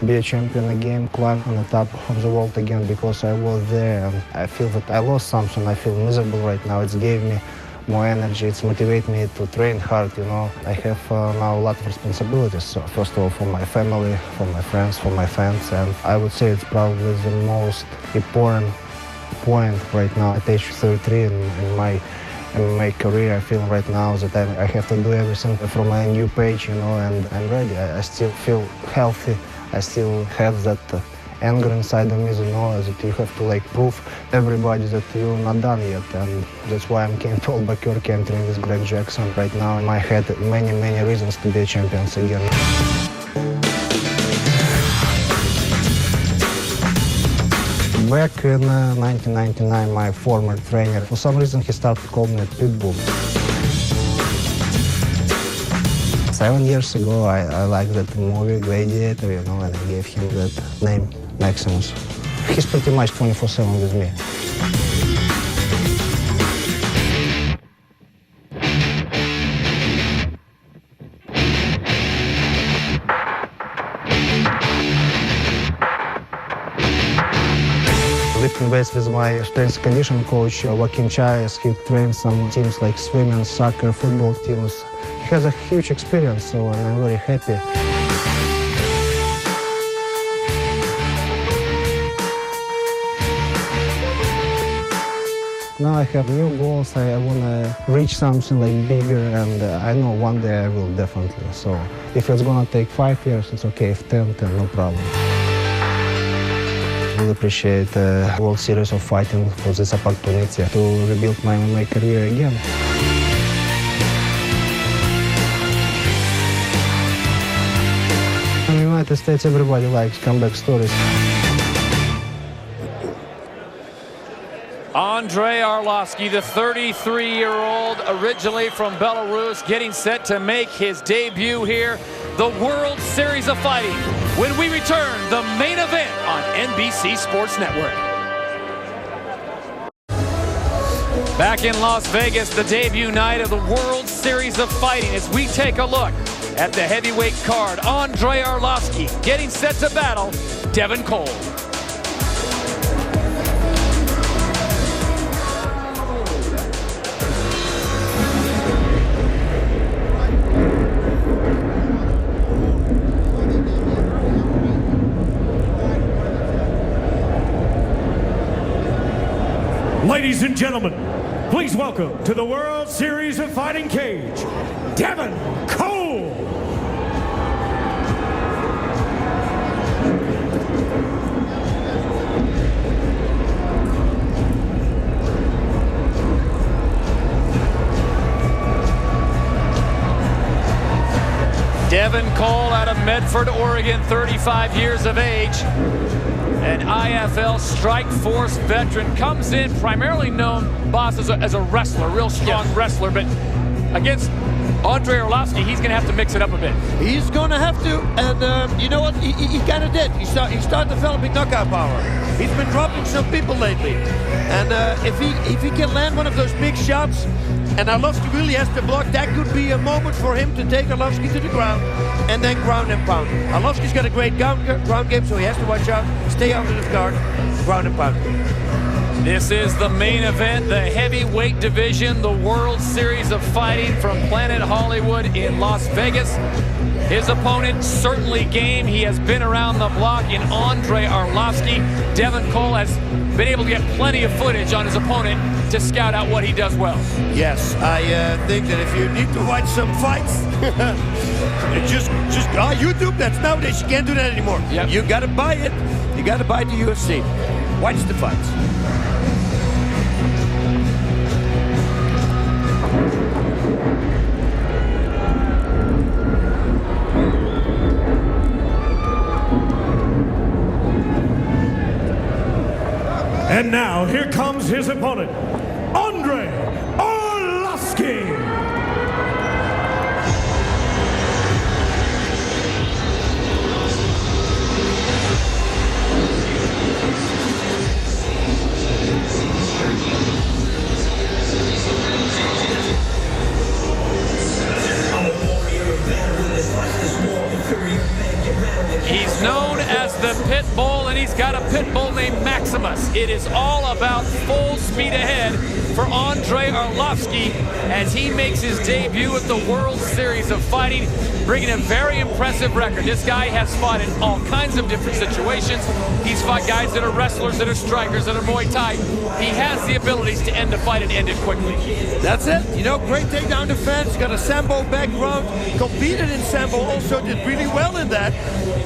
be a champion again, climb on the top of the world again, because I was there and I feel that I lost something. I feel miserable right now. It's gave me more energy. It's motivated me to train hard, you know. I have now a lot of responsibilities. So first of all, for my family, for my friends, for my fans, and I would say it's probably the most important point right now at age 33 in my career. I feel right now that I have to do everything from my new page, you know, and I'm ready. I still feel healthy. I still have that anger inside of me, you know, that you have to like prove everybody that you're not done yet, and that's why I'm came to Albuquerque. I'm training with Greg Jackson right now. In my head, many reasons to be a champion again. Back in 1999, my former trainer, for some reason, he started calling me Pitbull. 7 years ago, I liked that movie, Gladiator, you know, and I gave him that name, Maximus. He's pretty much 24/7 with me. Lifting weights with my strength and conditioning coach, Joaquin Chávez. He trains some teams like swimming, soccer, football teams. He has a huge experience, so I'm very happy. Now I have new goals. I want to reach something like bigger, and I know one day I will definitely. So if it's going to take 5 years, it's okay. If 10, no problem. I really appreciate the World Series of Fighting for this opportunity to rebuild my MMA career again. In the United States, everybody likes comeback stories. Andrei Arlovski, the 33-year-old, originally from Belarus, getting set to make his debut here, the World Series of Fighting. When we return, the main event on NBC Sports Network. Back in Las Vegas, the debut night of the World Series of Fighting, as we take a look at the heavyweight card. Andrei Arlovski getting set to battle Devin Cole. Ladies and gentlemen, please welcome to the World Series of Fighting cage, Devin Cole. Devin Cole out of Medford, Oregon, 35 years of age. An IFL Strike Force veteran, comes in primarily known, boss, as a wrestler, real strong wrestler, but against Andrei Arlovski, he's going to have to mix it up a bit. He's going to have to, and you know what? He kind of did. He started developing knockout power. He's been dropping some people lately, and if he can land one of those big shots, and Arlovski really has to block, that could be a moment for him to take Arlovski to the ground and then ground and pound. Arlovski's got a great ground game, so he has to watch out, stay out of the guard, ground and pound. This is the main event, the heavyweight division, the World Series of Fighting from Planet Hollywood in Las Vegas. His opponent certainly game. He has been around the block in Andrei Arlovski. Devin Cole has been able to get plenty of footage on his opponent to scout out what he does well. Yes, I think that if you need to watch some fights, just YouTube. That's nowadays, you can't do that anymore. Yep. You got to buy it. You got to buy the UFC. Watch the fights. And now, here comes his opponent, Andrei Arlovski. He's known as the Pit Bull, and he's got a pit bull named Maximus. It is all about full speed ahead for Andrei Arlovski as he makes his debut at the World Series of Fighting, bringing a very impressive record. This guy has fought in all kinds of different situations. He's fought guys that are wrestlers, that are strikers, that are Muay Thai. He has the abilities to end a fight and end it quickly. That's it. You know, great takedown defense. Got a Sambo background. Competed in Sambo, also did really well in that.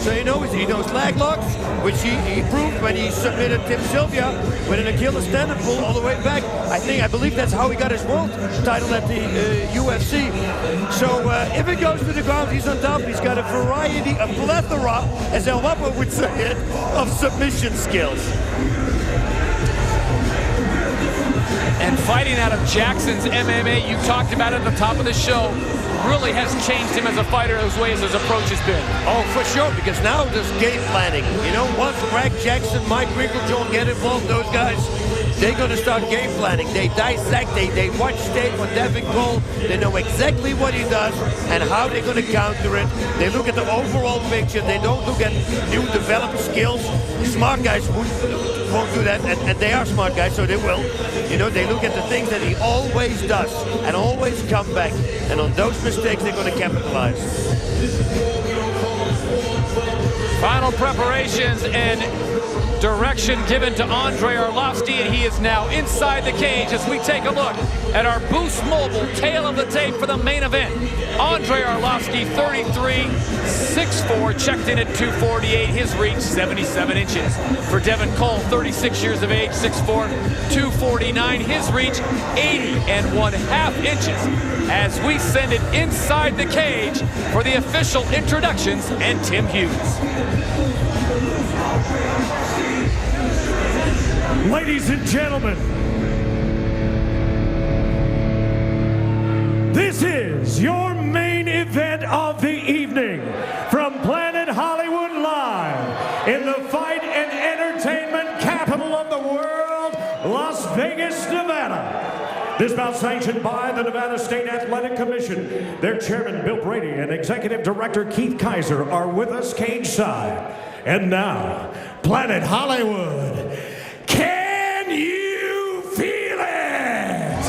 So he knows lag locks, which he proved when he submitted Tim Sylvia with an Achilles tendon pull all the way back. I believe that's how he got his world title at the UFC. So if it goes to the ground rounds he's on top, he's got a variety, a plethora, as El Guapo would say it, of submission skills. And fighting out of Jackson's MMA, you talked about it at the top of the show, really has changed him as a fighter, as way as his approach has been. Oh, for sure, because now there's game planning. You know, once Greg Jackson, Mike Winklejohn get involved, those guys, they're going to start game planning. They dissect, they watch tape on Devin Cole. They know exactly what he does and how they're going to counter it. They look at the overall picture. They don't look at new developed skills. Smart guys won't do that, and they are smart guys, so they will. You know, they look at the things that he always does and always come back. And on those mistakes, they're going to capitalize. Final preparations and direction given to Andrei Arlovski, and he is now inside the cage as we take a look at our Boost Mobile tail of the tape for the main event. Andrei Arlovski, 33, 6'4", checked in at 248, his reach 77 inches. For Devin Cole, 36 years of age, 6'4", 249, his reach 80.5 inches. As we send it inside the cage for the official introductions and Tim Hughes. Ladies and gentlemen, this is your main event of the evening from Planet Hollywood Live in the fight and entertainment capital of the world, Las Vegas, Nevada. This bout sanctioned by the Nevada State Athletic Commission. Their chairman, Bill Brady, and executive director, Keith Kaiser, are with us cage side. And now, Planet Hollywood. Can you feel it?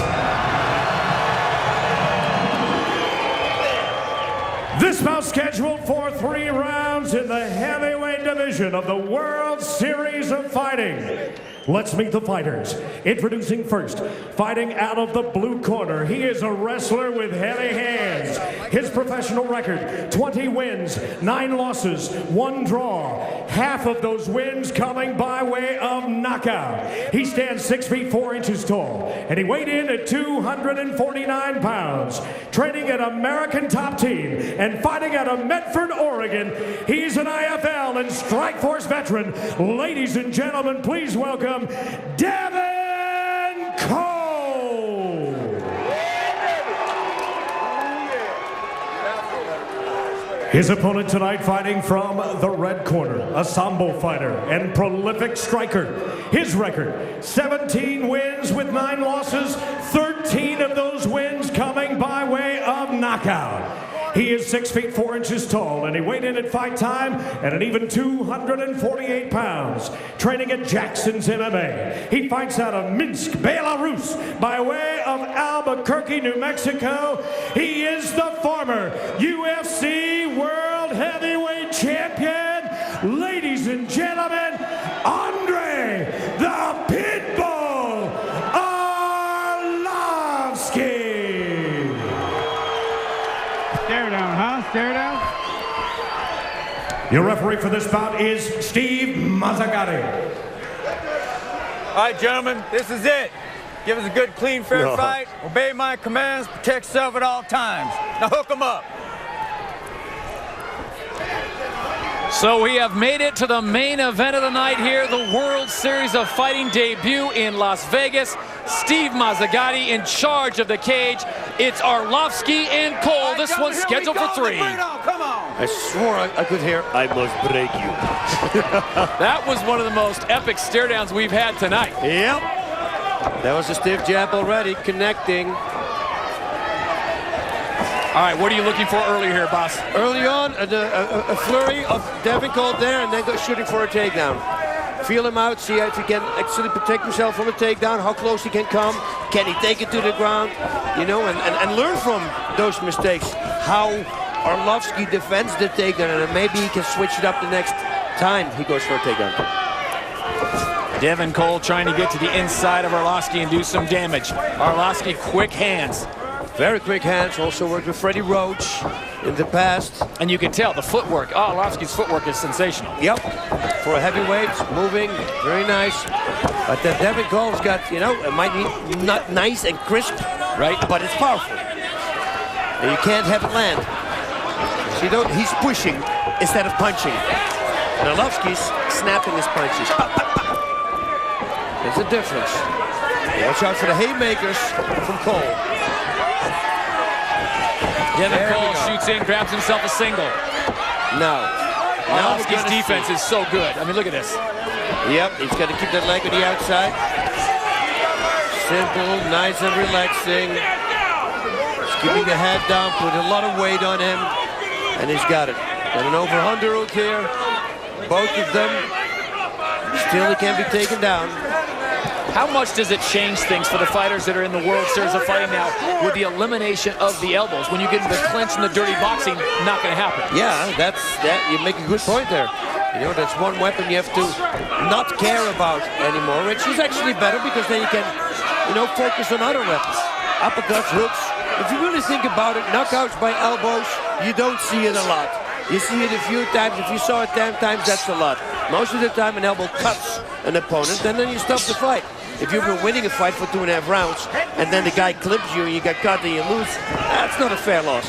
This bout scheduled for 3 rounds in the heavyweight division of the World Series of Fighting. Let's meet the fighters. Introducing first, fighting out of the blue corner. He is a wrestler with heavy hands. His professional record, 20 wins, 9 losses, 1 draw. Half of those wins coming by way of knockout. He stands 6 feet 4 inches tall, and he weighed in at 249 pounds. Training at American Top Team and fighting out of Medford, Oregon. He's an IFL and Strikeforce veteran. Ladies and gentlemen, please welcome Devin Cole. His opponent tonight, fighting from the red corner, a Sambo fighter and prolific striker. His record, 17 wins with 9 losses, 13 of those wins coming by way of knockout. He is 6 feet 4 inches tall, and he weighed in at fight time at an even 248 pounds. Training at Jackson's MMA. He fights out of Minsk, Belarus, by way of Albuquerque, New Mexico. He is the former UFC World Heavyweight Champion. Ladies and gentlemen, Andrei the Pitbull Arlovski. Stare down, huh? Stare down? Your referee for this bout is Steve Mazzagatti. All right, gentlemen, this is it. Give us a good, clean, fair fight. Obey my commands. Protect yourself at all times. Now hook them up. So we have made it to the main event of the night here, the World Series of Fighting debut in Las Vegas. Steve Mazzagatti in charge of the cage. It's Arlovski and Cole. Right, this one's scheduled for 3. Come on. I swore I could hear, I must break you. That was one of the most epic stare downs we've had tonight. Yep. That was a stiff jab already, connecting. All right, what are you looking for earlier here, boss? Early on, a flurry of Devin Cole there, and then go shooting for a takedown. Feel him out, see if he can actually protect himself from a takedown, how close he can come, can he take it to the ground, you know, and learn from those mistakes, how Arlovski defends the takedown, and maybe he can switch it up the next time he goes for a takedown. Devin Cole trying to get to the inside of Arlovski and do some damage. Arlovski, quick hands. Very quick hands, also worked with Freddie Roach in the past. And you can tell the footwork. Oh, Arlovski's footwork is sensational. Yep, for a heavyweight, moving, very nice. But then Devin Cole's got, you know, it might be not nice and crisp, right? But it's powerful. And you can't have it land. See, he's pushing instead of punching. And Arlovski's snapping his punches. There's a difference. Watch out for the haymakers from Cole. Devin Cole shoots in, grabs himself a single. Now Arlovski's defense is so good. I mean, look at this. Yep, he's got to keep that leg on the outside. Simple, nice and relaxing. He's keeping the head down, putting a lot of weight on him. And he's got it. Got an over-under hook here. Both of them. Still, he can't be taken down. How much does it change things for the fighters that are in the World Series of Fighting now with the elimination of the elbows? When you get into the clinch and the dirty boxing, not going to happen. Yeah, you make a good point there. You know, that's one weapon you have to not care about anymore, which is actually better because then you can, you know, focus on other weapons. Uppercuts, hooks. If you really think about it, knockouts by elbows, you don't see it a lot. You see it a few times. If you saw it 10 times, that's a lot. Most of the time, an elbow cuts an opponent, and then you stop the fight. If you've been winning a fight for 2.5 rounds, and then the guy clips you and you get caught and you lose, that's not a fair loss.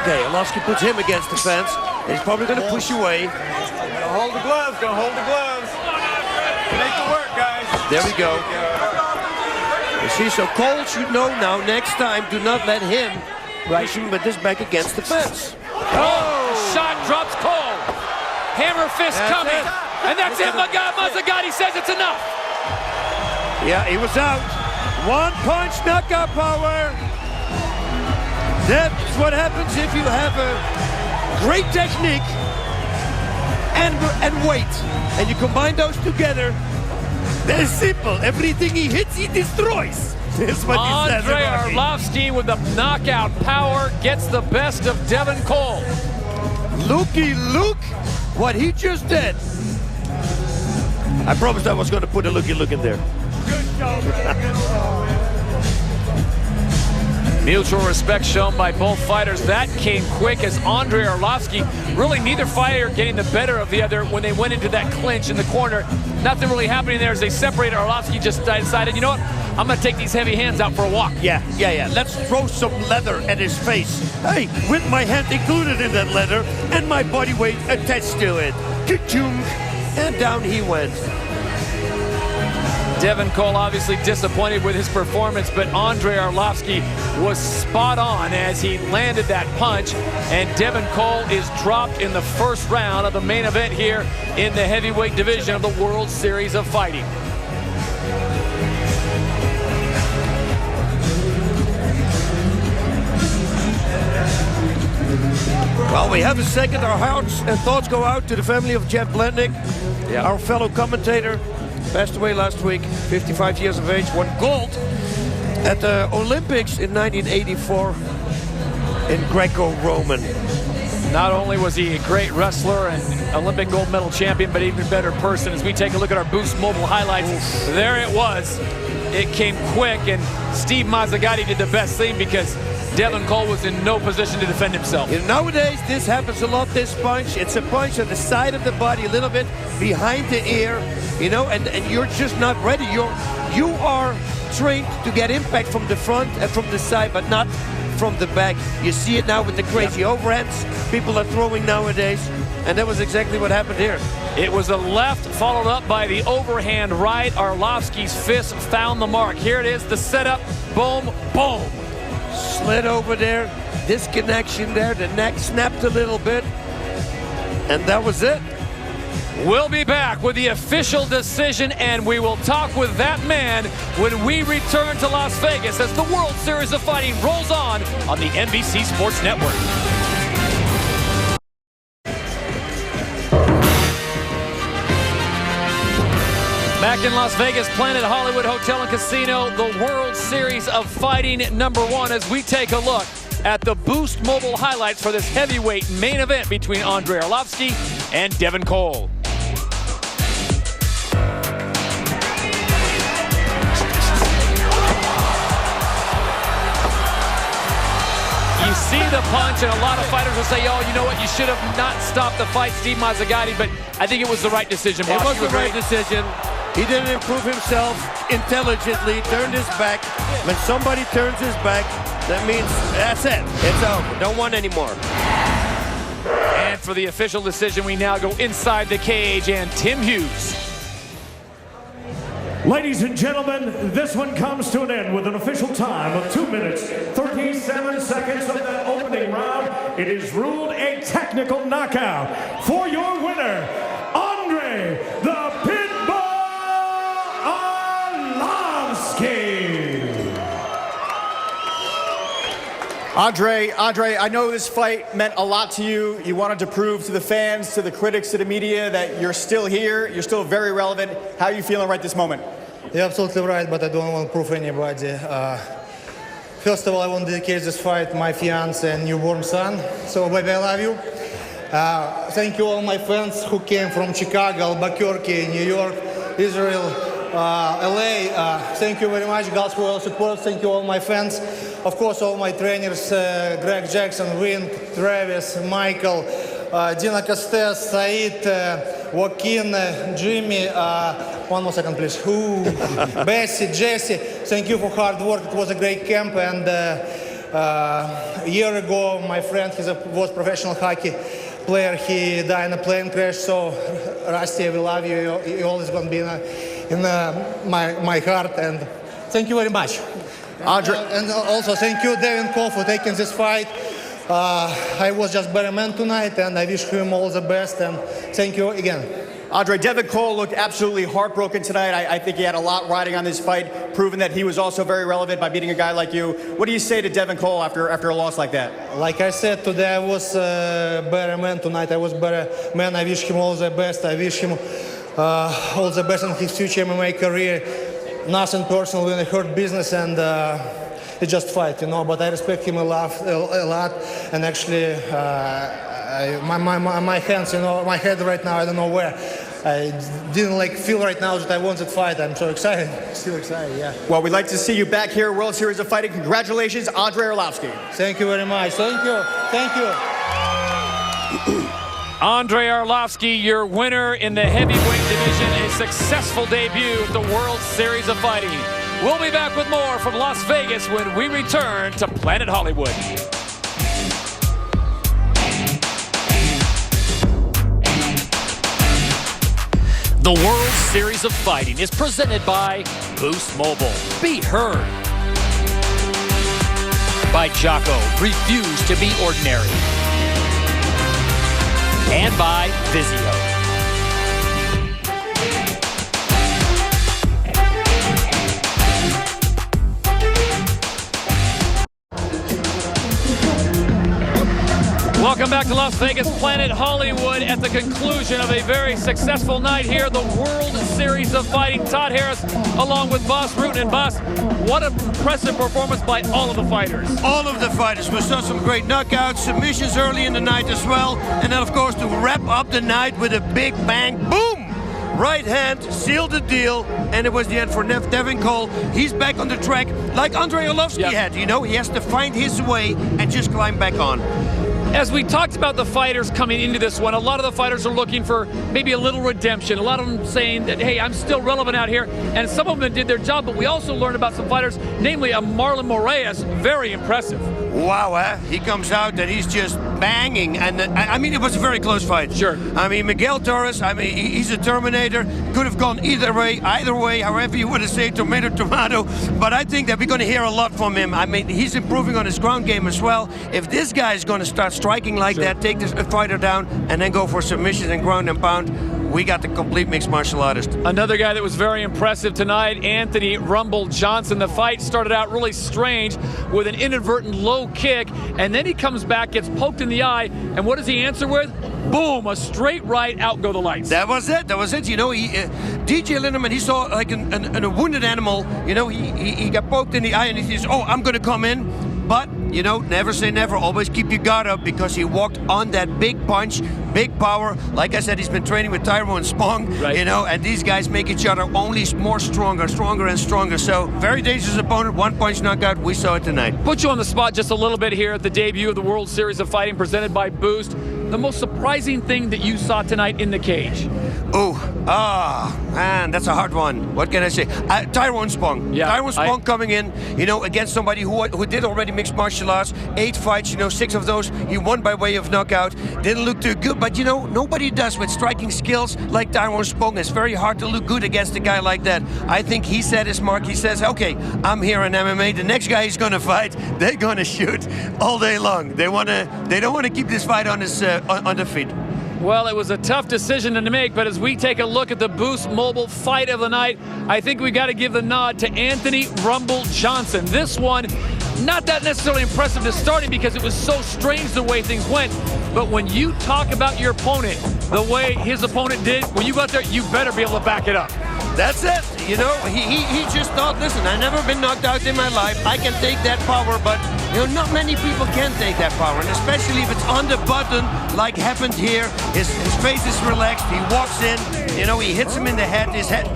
Okay, Arlovski puts him against the fence. And he's probably going to push away. Gonna hold the gloves, gonna hold the gloves. Make it work, guys. There we go. You see, so Cole should know now, next time, do not let him push him with his back against the fence. Oh! Shot drops Cole. Hammer fist coming. And that's it. Mazzagatti says it's enough. Yeah, he was out. One punch knockout power. That's what happens if you have a great technique and weight. And you combine those together. That is simple. Everything he hits, he destroys. That's what he says. Andre Arlovski with the knockout power gets the best of Devin Cole. Looky, look what he just did. I promised I was going to put a looky look in there. Mutual respect shown by both fighters. That came quick as Andre Arlovski, really neither fighter getting the better of the other when they went into that clinch in the corner. Nothing really happening there as they separated. Arlovski just decided, you know what, I'm going to take these heavy hands out for a walk. Yeah. Let's throw some leather at his face. Hey, with my hand included in that leather and my body weight attached to it. Ka-choom. And down he went. Devin Cole obviously disappointed with his performance, but Andre Arlovski was spot on as he landed that punch, and Devin Cole is dropped in the first round of the main event here in the heavyweight division of the World Series of Fighting. Well, we have a second. Our hearts and thoughts go out to the family of Jeff Blendick, our fellow commentator. Passed away last week, 55 years of age, won gold at the Olympics in 1984 in Greco-Roman. Not only was he a great wrestler and Olympic gold medal champion, but even better person. As we take a look at our Boost Mobile highlights, there it was. It came quick, and Steve Mazzagatti did the best thing because Devin Cole was in no position to defend himself. You know, nowadays, this happens a lot, this punch. It's a punch on the side of the body, a little bit behind the ear, you know, and you're just not ready. You are trained to get impact from the front and from the side, but not from the back. You see it now with the crazy overhands people are throwing nowadays, and that was exactly what happened here. It was a left followed up by the overhand right. Arlovski's fist found the mark. Here it is, the setup, boom, boom. Slid over there, disconnection there, the neck snapped a little bit, and that was it. We'll be back with the official decision, and we will talk with that man when we return to Las Vegas as the World Series of Fighting rolls on the NBC Sports Network. Back in Las Vegas, Planet Hollywood Hotel and Casino, the World Series of Fighting #1 as we take a look at the Boost Mobile highlights for this heavyweight main event between Andre Arlovski and Devin Cole. You see the punch, and a lot of fighters will say, oh, you know what, you should have not stopped the fight, Steve Mazzagatti, but I think it was the right decision. It was the right decision. He didn't improve himself intelligently, turned his back. When somebody turns his back, that means that's it. It's over. Don't want anymore. And for the official decision, we now go inside the cage, and Tim Hughes. Ladies and gentlemen, this one comes to an end with an official time of 2 minutes, 37 seconds of that opening round. It is ruled a technical knockout. For your winner, Andre the Pitbull Arlovski. Andre, I know this fight meant a lot to you. You wanted to prove to the fans, to the critics, to the media that you're still here, you're still very relevant. How are you feeling right this moment? You're absolutely right, but I don't want to prove anybody. First of all, I want to dedicate this fight to my fiance and newborn son. So, baby, I love you. Thank you all my fans who came from Chicago, Albuquerque, New York, Israel, LA. Thank you very much, guys, for your support. Thank you all my fans. Of course, all my trainers, Greg Jackson, Win, Travis, Michael, Dina Castes, Said, Joaquin, Jimmy, one more second, please. Bessie, Jesse, thank you for hard work. It was a great camp, and a year ago, my friend, was professional hockey player. He died in a plane crash. So, Rusty, we love you. You're always going to be in my heart, and thank you very much. Andre. And also thank you, Devin Cole, for taking this fight. I was just better man tonight, and I wish him all the best, and thank you again. Andre, Devin Cole looked absolutely heartbroken tonight. I think he had a lot riding on this fight, proving that he was also very relevant by beating a guy like you. What do you say to Devin Cole after a loss like that? Like I said, today I was a better man. Tonight I was better man. I wish him all the best. I wish him all the best in his future MMA career. Nothing personal, when I heard business, and it's just fight, you know. But I respect him a lot, and actually, my hands, you know, my head right now, I don't know where. I didn't feel right now that I won that fight. I'm so excited, still excited, yeah. Well, we'd like to see you back here, World Series of Fighting. Congratulations, Andre Arlovski. Thank you very much. Thank you. Thank you. Andre Arlovski, your winner in the heavyweight division, a successful debut at the World Series of Fighting. We'll be back with more from Las Vegas when we return to Planet Hollywood. The World Series of Fighting is presented by Boost Mobile. Be heard. By Jocko, refuse to be ordinary. And by Vizio. Welcome back to Las Vegas, Planet Hollywood, at the conclusion of a very successful night here, the World Series of Fighting. Todd Harris, along with Boss Rutan. And Boss, what an impressive performance by all of the fighters. All of the fighters. We saw some great knockouts, submissions early in the night as well. And then, of course, to wrap up the night with a big bang, boom! Right hand, sealed the deal, and it was the end for Devin Cole. He's back on the track like Andre Arlovski had. You know, he has to find his way and just climb back on. As we talked about the fighters coming into this one, a lot of the fighters are looking for maybe a little redemption. A lot of them saying that, hey, I'm still relevant out here. And some of them did their job, but we also learned about some fighters, namely a Marlon Moraes, very impressive. Wow, he comes out and he's just banging. And I mean, it was a very close fight. Sure. I mean, Miguel Torres, I mean, he's a Terminator. Could have gone either way, however you want to say, tomato. But I think that we're going to hear a lot from him. I mean, he's improving on his ground game as well. If this guy is going to start striking like that, take this fighter down, and then go for submissions and ground and pound, we got the complete mixed martial artist. Another guy that was very impressive tonight, Anthony Rumble Johnson. The fight started out really strange with an inadvertent low kick, and then he comes back, gets poked in the eye, and what does he answer with? Boom, a straight right, out go the lights. That was it. You know, DJ Lindemann, he saw like a wounded animal. You know, he got poked in the eye, and he says, oh, I'm going to come in. But, you know, never say never. Always keep your guard up, because he walked on that big punch, big power. Like I said, he's been training with Tyrone Spong, you know, and these guys make each other only more stronger and stronger. So, very dangerous opponent, one punch knockout. We saw it tonight. Put you on the spot just a little bit here at the debut of the World Series of Fighting presented by Boost. the most surprising thing that you saw tonight in the cage? Man, that's a hard one. What can I say? Tyrone Spong. Yeah, Tyrone Spong coming in, against somebody who did already mixed martial arts, 8 fights, 6 of those he won by way of knockout. Didn't look too good, but nobody does with striking skills like Tyrone Spong. It's very hard to look good against a guy like that. I think he set his mark. He says, okay, I'm here in MMA. The next guy he's going to fight, they're going to shoot all day long. They don't want to keep this fight on the feet. Well, it was a tough decision to make, but as we take a look at the Boost Mobile fight of the night, I think we got to give the nod to Anthony Rumble Johnson. This one, not that necessarily impressive to starting because it was so strange the way things went. But when you talk about your opponent the way his opponent did, when you go out there, you better be able to back it up. That's it. He just thought, listen, I've never been knocked out in my life. I can take that power, but not many people can take that power, and especially if it's on the button, like happened here. His face is relaxed. He walks in. He hits him in the head. His head,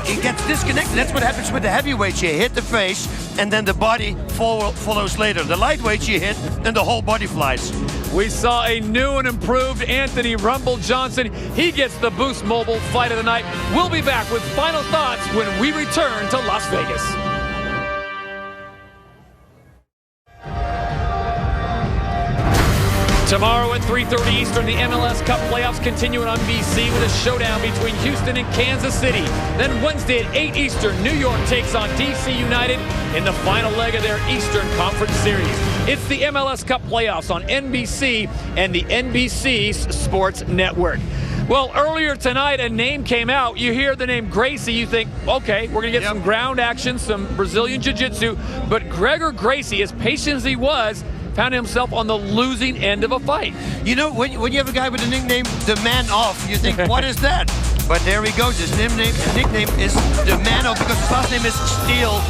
he gets disconnected. That's what happens with the heavyweights. You hit the face, and then the body follows later. The lightweights you hit, then the whole body flies. We saw a new and improved Anthony Rumble Johnson. He gets the Boost Mobile fight of the night. We'll be back with final thoughts when we return to Las Vegas. Tomorrow at 3:30 Eastern, the MLS Cup playoffs continue on NBC with a showdown between Houston and Kansas City. Then Wednesday at 8 Eastern, New York takes on DC United in the final leg of their Eastern Conference Series. It's the MLS Cup playoffs on NBC and the NBC Sports Network. Well, earlier tonight, a name came out. You hear the name Gracie, you think, okay, we're going to get some ground action, some Brazilian Jiu-Jitsu. But Gregor Gracie, as patient as he was, found himself on the losing end of a fight. When you have a guy with a nickname, the Man Off, you think, what is that? But there he goes. His nickname is the Man Off because his last name is Steele.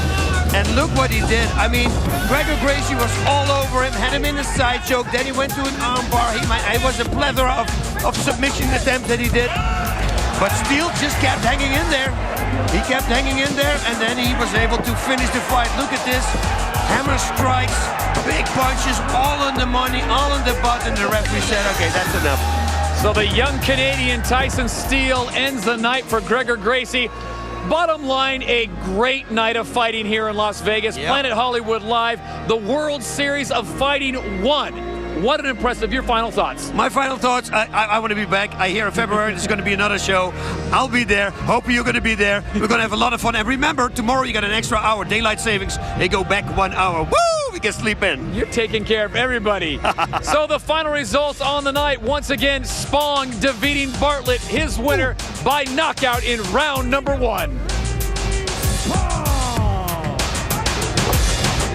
And look what he did. I mean, Gregor Gracie was all over him, had him in a side choke, then he went to an armbar. It was a plethora of submission attempts that he did. But Steele just kept hanging in there. He kept hanging in there, and then he was able to finish the fight. Look at this. Hammer strikes, big punches, all on the money, all on the button. The referee said, okay, that's enough. So the young Canadian Tyson Steele ends the night for Gregor Gracie. Bottom line, a great night of fighting here in Las Vegas. Yep. Planet Hollywood Live, the World Series of Fighting won. What an impressive, your final thoughts. My final thoughts, I want to be back. I hear in February there's going to be another show. I'll be there. Hope you're going to be there. We're going to have a lot of fun. And remember, tomorrow you got an extra hour. Daylight savings. They go back 1 hour. Woo! We can sleep in. You're taking care of everybody. So the final results on the night. Once again, Spong defeating Bartlett, his winner by knockout in round number 1.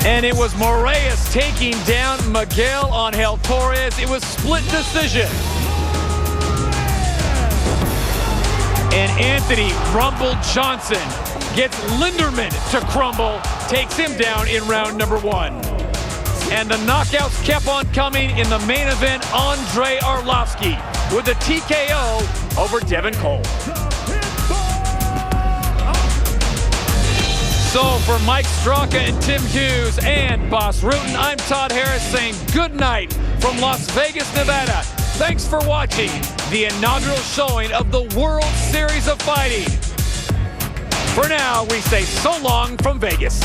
And it was Moraes taking down Miguel Angel Torres. It was split decision. And Anthony Rumble Johnson gets Linderman to crumble, takes him down in round number 1. And the knockouts kept on coming in the main event. Andrei Arlovsky with a TKO over Devin Cole. So for Mike Straka and Tim Hughes and Boss Rutan, I'm Todd Harris saying good night from Las Vegas, Nevada. Thanks for watching the inaugural showing of the World Series of Fighting. For now, we say so long from Vegas.